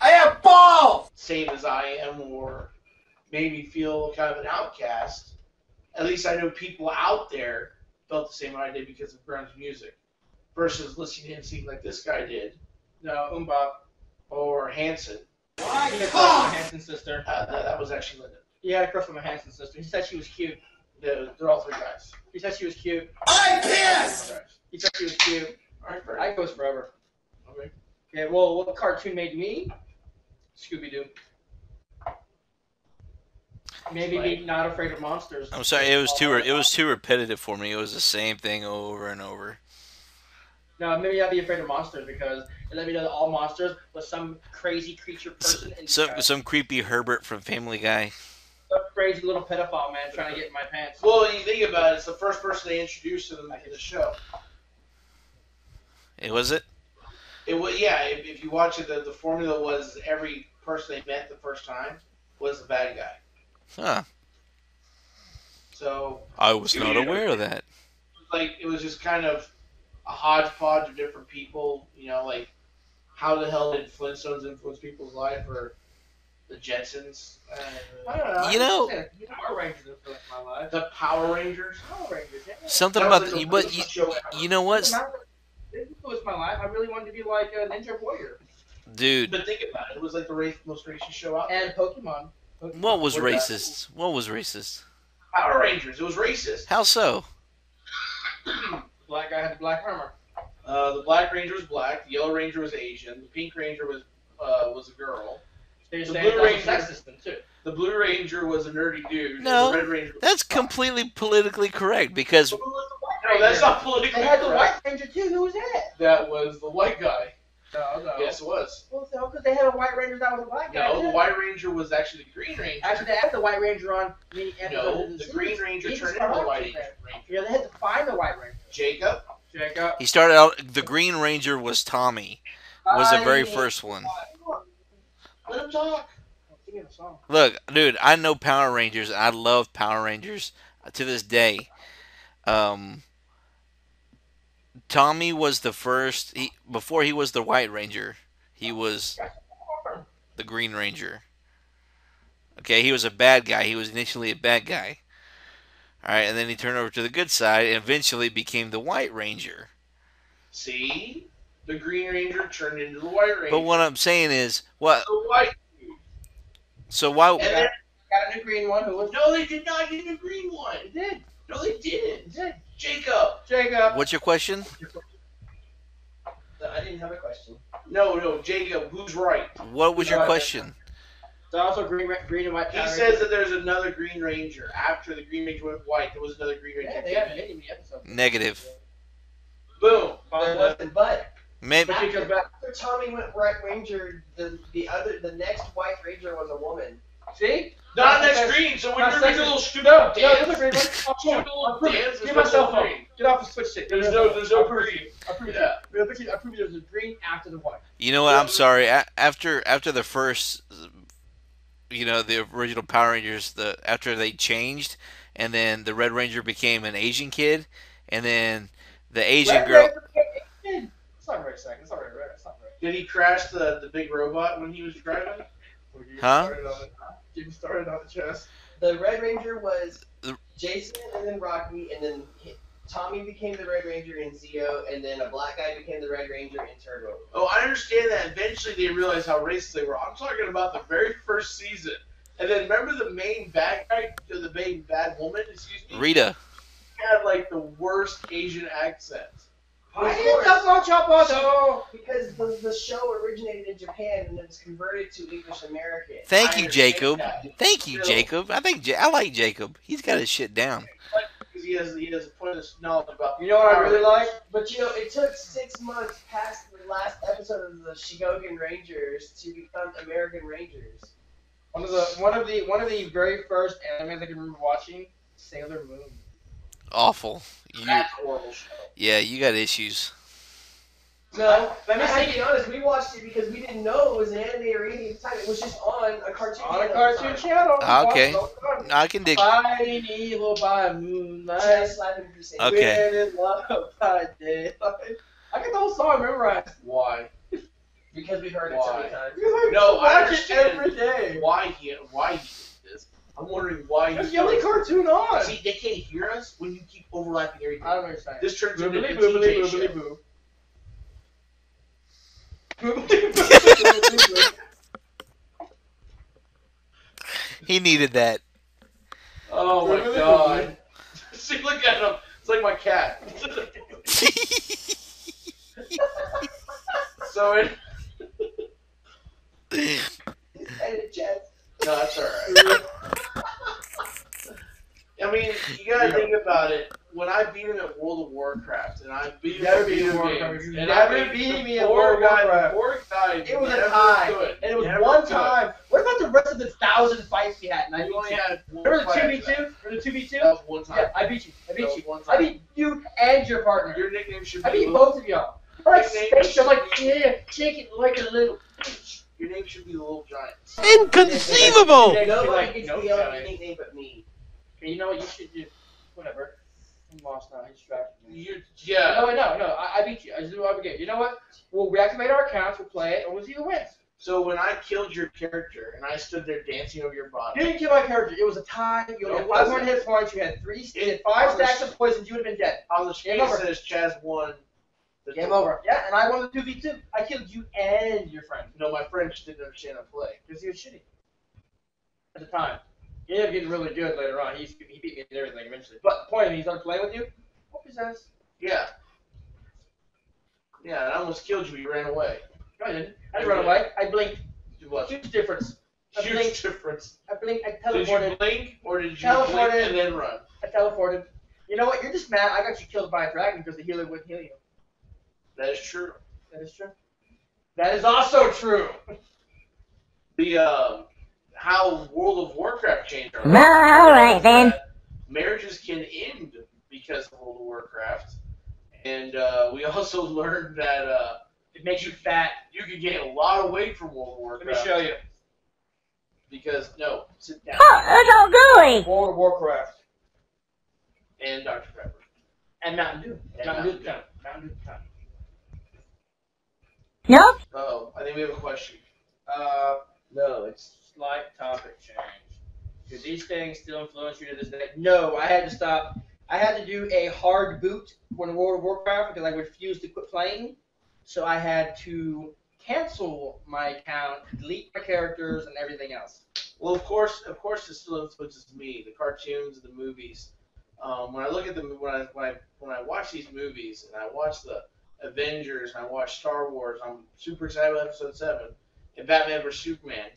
I have balls! same as I am or made me feel kind of an outcast. At least I know people out there felt the same way I did because of grunge music. Versus listening to NSYNC like this guy did. No, Umbop. Or Hanson. He had a crush on my Hanson sister. That was actually Linda. He had a crush on my Hanson sister. He said she was cute. They're all three guys. He said she was cute. I'm pissed! He said she was cute. Alright, fair. I goes forever. Okay. Okay, well, what cartoon made me? Scooby-Doo. Maybe be not afraid of monsters. I'm sorry, it was too repetitive for me. It was the same thing over and over. No, maybe I'd be afraid of monsters because it let me know that all monsters was some crazy creature person in disguise. Some creepy Herbert from Family Guy. Some crazy little pedophile man trying to get in my pants. Well, you think about it, it's the first person they introduced to them in the show. Was it? It was, yeah, if you watch it, the formula was every person they met the first time was the bad guy. Huh. So I was not aware of that. it was just kind of a hodgepodge of different people, how the hell did Flintstones influence people's life or the Jetsons? I don't know. You know- The Power Rangers influenced my life. The Power Rangers? Power Rangers, yeah. Something That about was the, the but first show ever. you know what? It influenced my life. I really wanted to be like a ninja warrior. Dude, But think about it. It was like the most racist show out there. And Pokemon. what was Or that. racist? What was racist? Power Rangers. It was racist. How so? Black guy had the black armor. The Black Ranger was black. The Yellow Ranger was Asian. The Pink Ranger was a girl. So you're The saying Blue that was Ranger- sexist then, too. The Blue Ranger was a nerdy dude. No, and the Red Ranger was That's tough. completely politically correct because Who was the white No, ranger? that's not politically They had the correct. white ranger, too. Who was that? That was the white guy. No. Yes, it was. Well, no, because they had a white ranger that was a black guy, No, too. the White Ranger was actually the Green Ranger. Actually, they had the white ranger on many episodes No, of the series. Green Ranger He turned just into the got White off Ranger. Yeah, they had to find the white ranger. Jacob. he started out. The Green Ranger was Tommy. Was the very first one. Let him talk. I'm thinking of a song. Look, dude, I know Power Rangers. I love Power Rangers to this day. Tommy was the first. Before he was the White Ranger, he was the Green Ranger. Okay, he was a bad guy. He was initially a bad guy. All right, and then he turned over to the good side and eventually became the White Ranger. See? The Green Ranger turned into the White Ranger. But what I'm saying is, what? The white dude. So why? And then, Got a new green one. Who was? no, they did not get a green one. He did. No, they didn't. He did. Jacob. Jacob. What's your question? I didn't have a question. No, Jacob. Who's right? What was your question? So also green and white. He Power says Rangers. that there's another Green Ranger. After the Green Ranger went white, there was another Green Ranger. Yeah, they haven't made any episodes. Negative. Boom. There wasn't, but Maybe. But he comes back. after Tommy went White Ranger, the next White Ranger was a woman. See? Not That's next because- green, so when that's you're making a sexist. little stupid No, dance, there's a green one. I'll stupid I'll little prove it. dance, Give my there's cell no phone. green. Get off the switch stick. There's no green. I prove Yeah. it. I prove there's a green after the white. You know what? I'm sorry. After the first, the original Power Rangers, after they changed, and then the Red Ranger became an Asian kid, and then the Asian Red girl. Ranger became Asian. It's not very second. It's not very red. It's not very. Did he crash the big robot when he was driving? Huh? You started on the chest. The Red Ranger was The- Jason and then Rocky, and then Tommy became the Red Ranger in Zeo, and then a black guy became the Red Ranger in Turbo. Oh, I understand that. Eventually, they realized how racist they were. I'm talking about the very first season. And then remember the main bad guy, the main bad woman, excuse me? Rita. Had like the worst Asian accent. Of course. Because the show originated in Japan and then was converted to English American. Thank I you, understand Jacob. that. Thank you, Still, Jacob. I like Jacob. He's got his shit down. Because he has a point of knowledge about. You know what I really like? But you know, it took 6 months past the last episode of the Shigogan Rangers to become American Rangers. One of the very first animes I can remember watching, Sailor Moon. Awful. That's a horrible show. Yeah, you got issues. No, Let me I have to see. be honest, we watched it because we didn't know it was an anime or anything at the time. It was just on a cartoon On a channel at the cartoon time. channel. Okay. Watch it all the time. I can dig. Fighting evil by moonlight. Chest slapping crusade. Okay. When in love by daylight. I got the whole song memorized. Why? Because we heard it so many Why? times. No, I watch it understand every day. why he did this. I'm wondering why It's he. the only cartoon on. See, they can't hear us when you keep overlapping everything. I don't know what you're saying. This turns into Boobily a boobily TJ boobily show. boo. Boobily boobily boo. He needed that. Oh my Boobily god. See, look at him. It's like my cat. So it. And chest. No, that's alright. I mean, you gotta think about it. When I beat him at World of Warcraft, and I beat him Never at beat video Warcraft. games, You and never I beat the me at poor World of guy, Warcraft. The poor guy It was a never tie, could. and it was Never one could. time. What about the rest of the 1,000 fights we had? And I You only beat you. had one Remember the fight 2v2? after that. Remember the 2v2? That was one time. Yeah, I beat you. I That beat was you. one I time. beat you and your partner. Your nickname should I be beat both of y'all. I'm like Nickname space. I'm like, yeah, take it like a little. Your name should be the Little Giants. Inconceivable! Yeah, Nobody like, gets no, the other guy. nickname but me. Okay, you know what? You should do. Whatever. I'm lost now. He's distracted me. Yeah. No, I beat you. I just do what I get. You know what? We'll reactivate our accounts. We'll play it, and we'll see who wins. So when I killed your character and I stood there dancing over your You body, didn't kill my character. It was a tie. You No, had it 500 wasn't. hit points. You had 5 on the stacks of poisons. You would have been dead. on the screen Game it over. says Chaz won Game over. Yeah, and I won the 2v2. I killed you and your friend. No, my friend just didn't understand how to play. Because he was shitty. At the time. He ended up getting really good later on. He beat me in everything eventually. But the point is, he started playing with you. Whoop his ass. Yeah. Yeah, and I almost killed you. You ran away. No, I didn't. I didn't run away. I blinked. What? Huge difference. I Huge blinked. difference. I blinked. I Did you teleported. blink or did you Teleported. blink and then run? I teleported. You know what? You're just mad. I got you killed by a dragon because the healer wouldn't heal you. That is true. That is true. That is also true. The how World of Warcraft changed our No, all right then. Marriages can end because of World of Warcraft, and we also learned that It makes you fat. you can gain a lot of weight from World of Warcraft. Let me show you. Because no, sit down. It's all gooey. World of Warcraft. And Dr. Pepper. And Mountain Dew. And Mountain Mountain Dew count. Mountain Dew count. Nope. Oh, I think we have a question. No, it's Slight topic change. Do these things still influence you to this day? No, I had to stop. I had to do a hard boot when World of Warcraft because I refused to quit playing. So I had to cancel my account, delete my characters, and everything else. Well, of course, it still influences me. The cartoons, the movies. When I look at them, when I watch these movies, and I watch the Avengers, and I watch Star Wars, I'm super excited about Episode 7 and Batman vs Superman.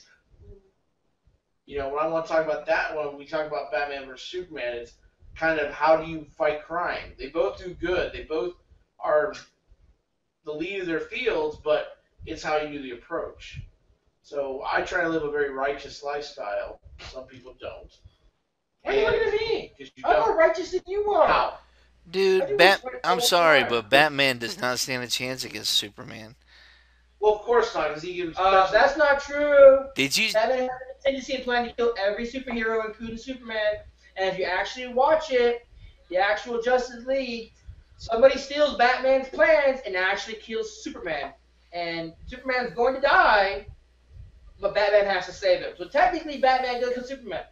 You know, when I want to talk about that, when we talk about Batman vs Superman, it's kind of how do you fight crime? They both do good. They both are the lead of their fields, but it's how you do the approach. So I try to live a very righteous lifestyle. Some people don't. Why are you looking at me? Because you I'm don't. more righteous than you are. How? Dude, I'm the sorry, time. but Batman does not stand a chance against Superman. Well, of course not, because he gives. That's not true. Did you? Batman has a tendency and plan to kill every superhero, including Superman. And if you actually watch it, the actual Justice League, somebody steals Batman's plans and actually kills Superman. And Superman's going to die, but Batman has to save him. So technically, Batman does kill Superman.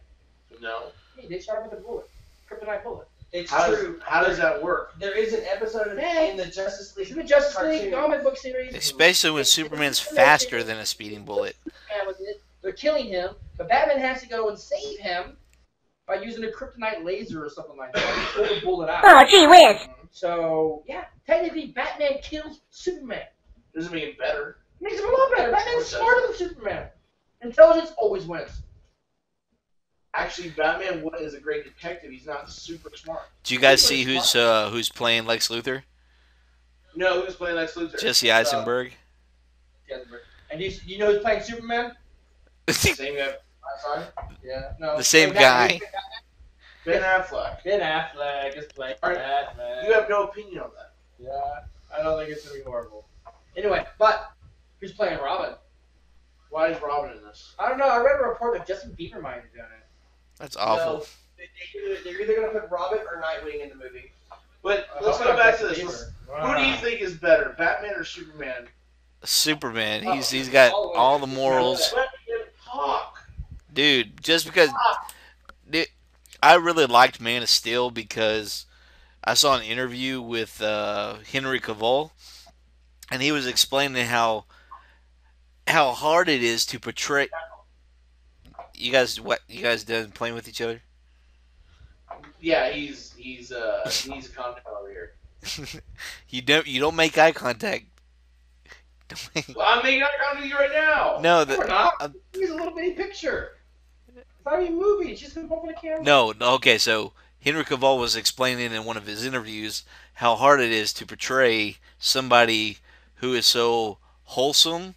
No. He did shot him with a bullet. Kryptonite bullet. It's How true. does that work? There is an episode in the Justice League. It's in the Justice League cartoon. comic book series. Especially when Superman's faster than a speeding bullet. Batman with it. They're killing him, but Batman has to go and save him by using a kryptonite laser or something like that. He pulled the bullet out. Oh, gee whiz. So, yeah, technically Batman kills Superman. Doesn't make it better. Makes him a lot better. Batman's Of course smarter than Superman. Intelligence always wins. Actually, Batman is a great detective. He's not super smart. Do you guys see who's playing Lex Luthor? No, who's playing Lex Luthor? Jesse Eisenberg. And you know who's playing Superman? Same guy. Sorry? Yeah, no. The same guy. Ben Affleck. Ben Affleck is playing Batman. You have no opinion on that. Yeah, I don't think it's gonna be horrible. Anyway, but who's playing Robin? Why is Robin in this? I don't know. I read a report that Justin Bieber might be doing it. That's awful. No, they're either going to put Robin or Nightwing in the movie. But let's go back to this. Who do you think is better, Batman or Superman? Superman. He's got all the morals. Let him talk. Dude, just because I really liked Man of Steel because I saw an interview with Henry Cavill, and he was explaining how hard it is to portray. You guys done playing with each other? Yeah, he's a contact over here. you don't make eye contact. Well, I'm making eye contact with you right now. No, We're not. He's a little bitty picture. It's not even a movie. It's just him holding a camera. No. Okay, so Henry Cavill was explaining in one of his interviews how hard it is to portray somebody who is so wholesome,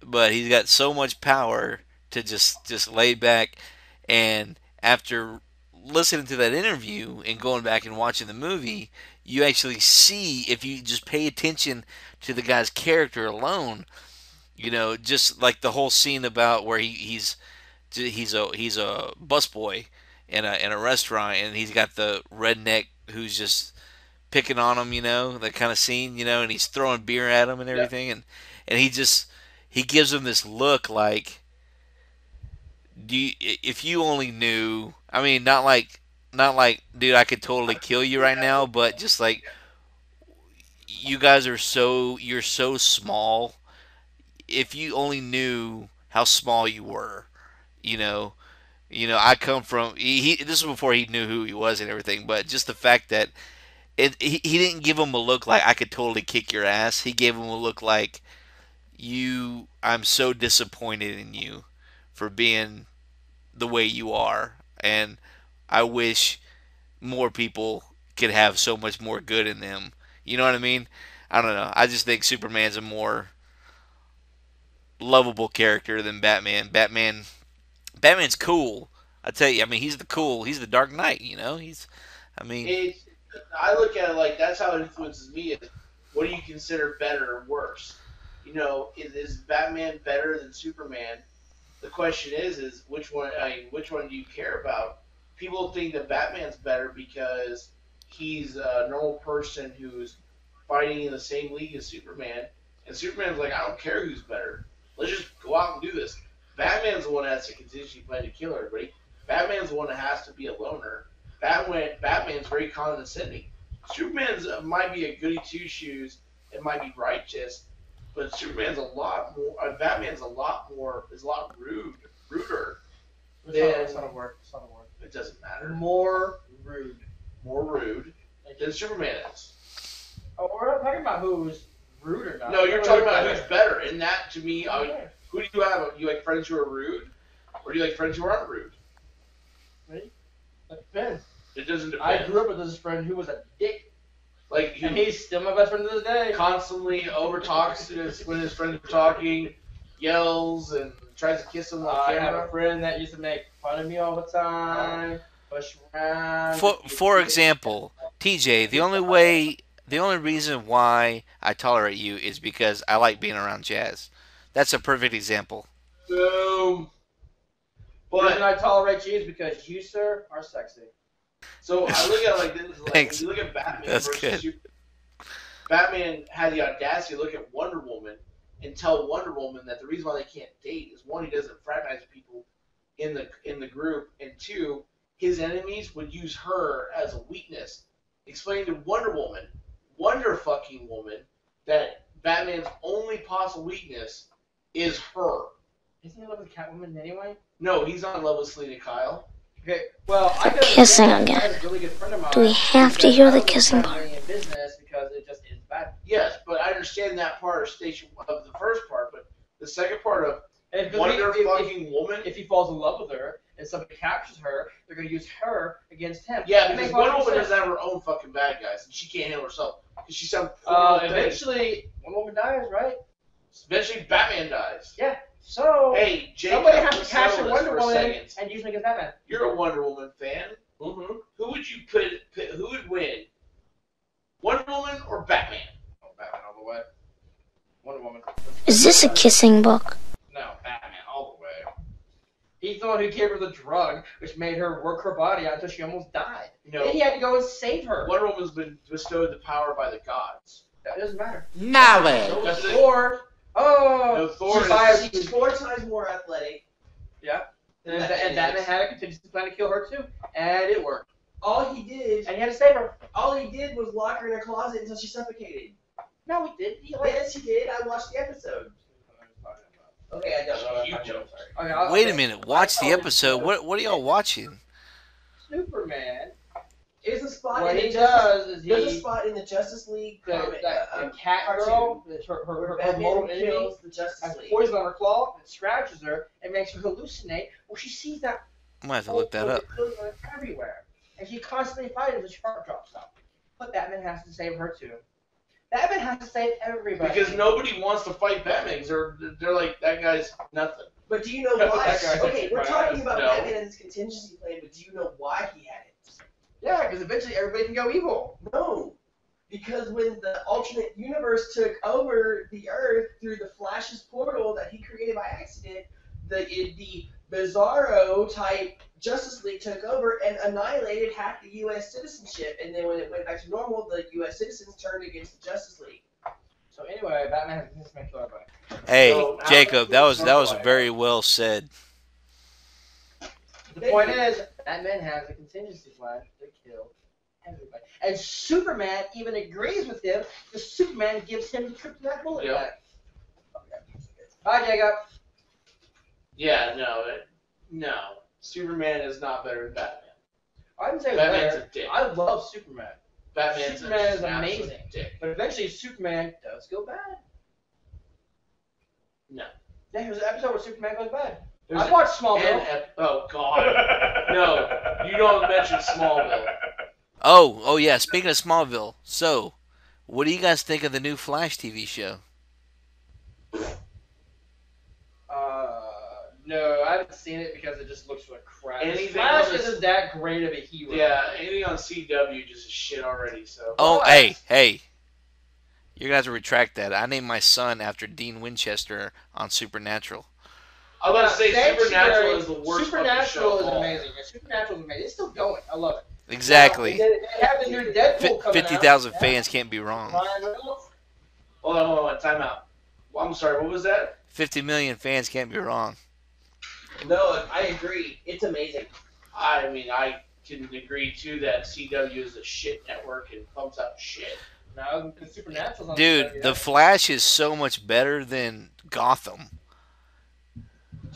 but he's got so much power to just lay back. And after listening to that interview and going back and watching the movie, you actually see, if you just pay attention to the guy's character alone, you know, just like the whole scene about where he's a busboy in a restaurant, and he's got the redneck who's just picking on him, you know, that kind of scene, you know, and he's throwing beer at him and everything, and he gives him this look like, if you only knew, I mean, not like, dude, I could totally kill you right now, but just like, you guys are you're so small. If you only knew how small you were, you know, I come from this was before he knew who he was and everything, but just the fact that he didn't give him a look like I could totally kick your ass. He gave him a look like I'm so disappointed in you for being the way you are, and I wish more people could have so much more good in them. You know what I mean? I don't know. I just think Superman's a more lovable character than Batman. Batman's cool. I tell you, I mean, he's the Dark Knight. I mean, It's I look at it like that's how it influences me. Is what do you consider better or worse? Is Batman better than Superman? The question is which one? I mean, which one do you care about? People think that Batman's better because he's a normal person who's fighting in the same league as Superman, and Superman's like, I don't care who's better. Let's just go out and do this. Batman's the one that has to contingency plan to kill everybody. Batman's the one that has to be a loner. Batman's very condescending. Superman's might be a goody two shoes and might be righteous, but Superman's a lot more. Batman's is a lot ruder. It's not a word. It's not a word. It doesn't matter. More rude. More rude than Superman is. Oh, we're not talking about who's rude or not. No, you're talking about who's better. And that, to me, who do you have? You like friends who are rude, or do you like friends who aren't rude? Really? That depends. It doesn't depend. I grew up with this friend who was a dick. And he's still my best friend to this day. Constantly overtalks when his friends are talking, yells, and tries to kiss him on camera. I have a friend that used to make fun of me all the time, push around. For example, TJ, the only reason why I tolerate you is because I like being around Jazz. That's a perfect example. Boom. The reason I tolerate you is because you, sir, are sexy. So I look at it like this. Thanks. When you look at Batman That's versus good. Superman, Batman had the audacity to look at Wonder Woman and tell Wonder Woman that the reason why they can't date is, one, he doesn't fraternize people in the group, and two, his enemies would use her as a weakness. Explaining to Wonder fucking Woman, that Batman's only possible weakness is her. Isn't he in love with Catwoman anyway? No, he's not in love with Selena Kyle. Okay, well, I could Kissing understand again. that. I had a really good friend of mine. Do we have to who said, hear "I the don't kissing start part?" money in business because it just is bad. Yes, but I understand that part of the first part, but the second part of And Wonder fucking Woman. If he falls in love with her and somebody captures her, they're going to use her against him. Yeah, It because makes Wonder logical Woman sense. doesn't have her own fucking bad guys, and she can't handle herself. Because she's some poor thing. Eventually, Wonder Woman dies, right? Eventually, Batman dies. Yeah. So Hey, Jacob, somebody has to let's capture settle this Wonder for a Woman second. and use them against Batman. You're a Wonder Woman fan. Mm-hmm. Who would you put? Who would win? Wonder Woman or Batman? Oh, Batman all the way. Wonder Woman. Is this a kissing book? No, Batman all the way. He's the one who gave her the drug, which made her work her body out until she almost died. Then he had to go and save her. Wonder Woman's been bestowed the power by the gods. That doesn't matter. Knowledge. Does it? Or, No, Thor She's 4 times more athletic. Yeah. And Batman had a contingency plan to kill her too, and it worked. All he did And he had to save her. was lock her in a closet until she suffocated. No, he did. Yes, he did. I watched the episode. Okay, I don't know. You joke. Okay, Wait a minute. Watch the episode. What are y'all watching? Superman. There's a spot What in he the does is There's a he spot in the Justice League the comic, cat cartoon girl, where her Batman mortal enemy, kills the Justice has League. poison on her claw and scratches her and makes her hallucinate. Well, she sees that I might have to look that up. poison everywhere, and she constantly fights until she heart drops out. But Batman has to save her too. Batman has to save everybody. Because nobody wants to fight Batman. 'Cause they're like, that guy's nothing. But do you know That why? guy's Okay, we're talking about No. Batman and his contingency plan, but do you know why he had it? Yeah, because eventually everybody can go evil. No. Because when the alternate universe took over the Earth through the Flash's portal that he created by accident, the Bizarro type Justice League took over and annihilated half the U.S. citizenship. And then when it went back to normal, the U.S. citizens turned against the Justice League. So anyway, Batman has to make kill everybody. Hey, So, Jacob, that was very well said. The point is, Batman has a contingency plan to kill Everybody. And Superman even agrees with him because Superman gives him the kryptonite bullet back. Hi, Jacob. Yeah, no. Superman is not better than Batman. I didn't say it was Batman's better. a dick. I love Superman. Superman is an amazing. absolute dick. But eventually Superman does go bad. No. Yeah, there's an episode where Superman goes bad. There's I watched Smallville. Oh, God. No, you don't mention Smallville. Oh, yeah. Speaking of Smallville, so what do you guys think of the new Flash TV show? No, I haven't seen it because it just looks like crap. Anything Flash on this- isn't that great of a hero. Yeah, anything on CW just is shit already, so. Oh, hey. You're going to have to retract that. I named my son after Dean Winchester on Supernatural. I was going to say Supernatural Sanctuary- is the worst Supernatural fucking show is of all. amazing. Yeah, Supernatural is amazing. It's still going. I love it. Exactly. They have the new Deadpool coming 50,000 out. fans can't be wrong. Ryan Reynolds. Hold on, time out. Well, I'm sorry, what was that? 50 million fans can't be wrong. No, I agree. It's amazing. I mean, I can agree, too, that CW is a shit network and pumps out shit. No, the Supernatural's on Dude, CW. The Flash is so much better than Gotham.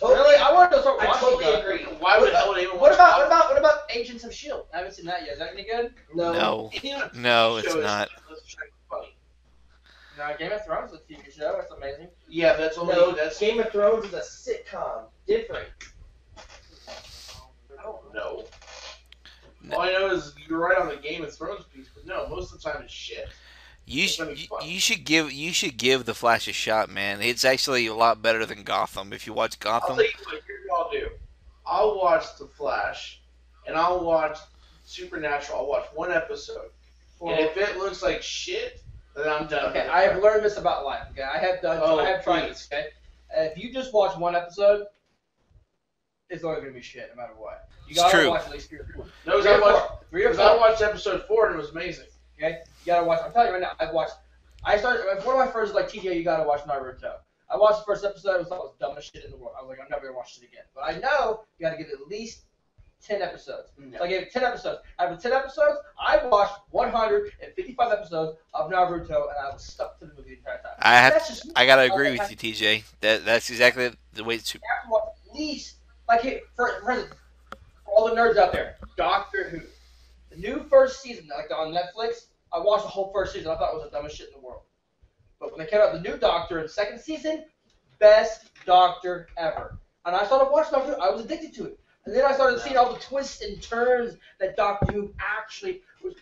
Really? I want to start I watching totally that. agree. Why would anyone even What watch about Gotham? Agents of S.H.I.E.L.D.? I haven't seen that yet. Is that any good? No, Any no, it's show is not. funny. No, Game of Thrones is a TV show. It's amazing. Yeah, that's only No, that's. Game of Thrones is a sitcom. Different. I don't know. All I know is you're right on the Game of Thrones piece, but no, most of the time it's shit. You It's gonna be fun. you should give The Flash a shot, man. It's actually a lot better than Gotham. If you watch I'll Gotham, tell you what, here's what I'll do. I'll watch The Flash, and I'll watch Supernatural. I'll watch one episode. And if it looks like shit, then I'm done. Okay, with it. I have learned this about life. Okay, I have tried this. Okay, if you just watch one episode, it's always gonna be shit, no matter what. You It's gotta true. watch at least 3 or 4. No, 3 or 4. 3 or 'cause I 4. watched episode 4 and it was amazing. Okay, you gotta watch. I'm telling you right now. I started. One of my first like TJ. You gotta watch Naruto. I watched the first episode. I thought it was the dumbest shit in the world. I was like, I'm never gonna watch it again. But I know you gotta give it at least 10 episodes. No. So I gave it 10 episodes. After 10 episodes, I watched 155 episodes of Naruto, and I was stuck to the movie the entire time. That's just me. I gotta agree with you, TJ. That's exactly the way. You have to watch at least, like, for instance, for all the nerds out there, Doctor Who. The new first season, like on Netflix, I watched the whole first season. I thought it was the dumbest shit in the world. But when they came out the new Doctor in the second season, best Doctor ever. And I started watching Doctor Who. I was addicted to it. And then I started seeing all the twists and turns that Doctor Who actually was,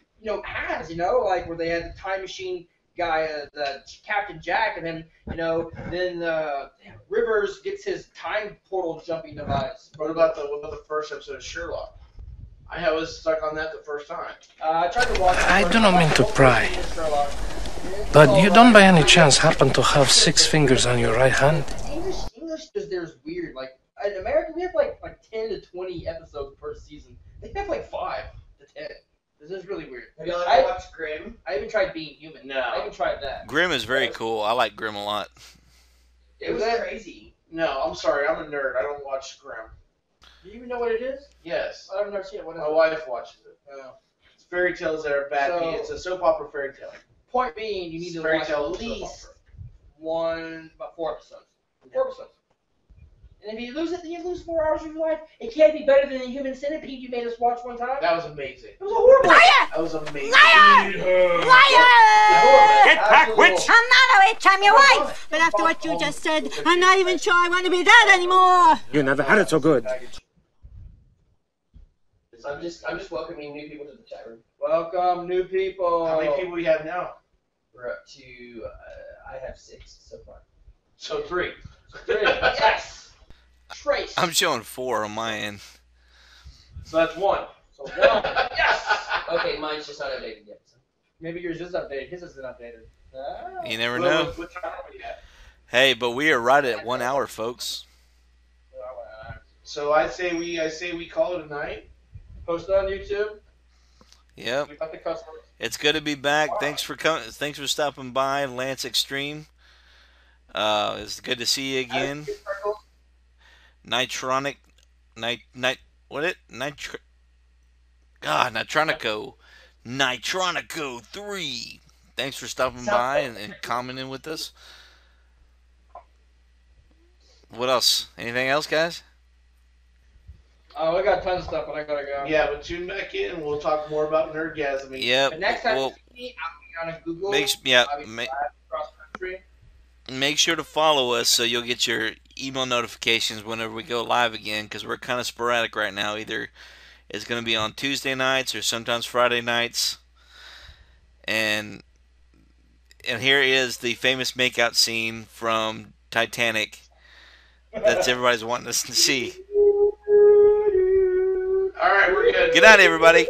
has, like where they had the time machine guy, the Captain Jack, and then, then Rivers gets his time portal jumping device. What about the first episode of Sherlock? I was stuck on that the first time. I tried to watch it. I do not mean to pry, but you don't by any chance happen to have 6 fingers on your right hand? English just there's weird. Like in America, we have like 10 to 20 episodes per season. They have like 5 to 10. This is really weird. Have y'all ever watched Grimm? I even tried Being Human. No. I even tried that. Grimm is very cool. I like Grimm a lot. It was crazy. No, I'm sorry, I'm a nerd. I don't watch Grimm. Do you even know what it is? Yes. I've never seen it. What is My it? wife watches it. Oh. It's fairy tales that are bad. So- It's a soap opera fairy tale. Point being, you need to Fairy watch tale at soap least opera. about 4 episodes. 4 episodes. And if you lose it, then you lose 4 hours of your life. It can't be better than the Human Centipede you made us watch one time. That was amazing. It was horrible. That was amazing. Liar! Get back, witch! I'm not a witch, I'm your wife. But after what you just said, I'm not even sure I want to be that anymore. You never had it so good. I'm just welcoming new people to the chat room. Welcome, new people. How many people we have now? We're up to I have 6 so far. So 3. 3. Yes. Trace. I'm showing 4 on my end. So that's 1. So 1. Yes. Okay, mine's just not updated yet. So. Maybe yours is updated. His isn't updated. Ah. You never know. What time are we at? Hey, but we are right at 1 hour, folks. So I say we call it a night. Post it on YouTube. Yep. We got the customers. It's good to be back. Thanks for coming. Thanks for stopping by, Lance Extreme. It's good to see you again. Nitronico. Nitronico 3. Thanks for stopping by and commenting with us. What else? Anything else, guys? Oh, we got tons of stuff, but I gotta go. Yeah, but tune back in and we'll talk more about Nerdgasm. Yeah. But next time you see me, I'll be on a Google. Cross country. Make sure to follow us so you'll get your email notifications whenever we go live again, because we're kind of sporadic right now. Either it's going to be on Tuesday nights or sometimes Friday nights. And here is the famous makeout scene from Titanic that everybody's wanting us to see. All right, we're good. Good night, everybody.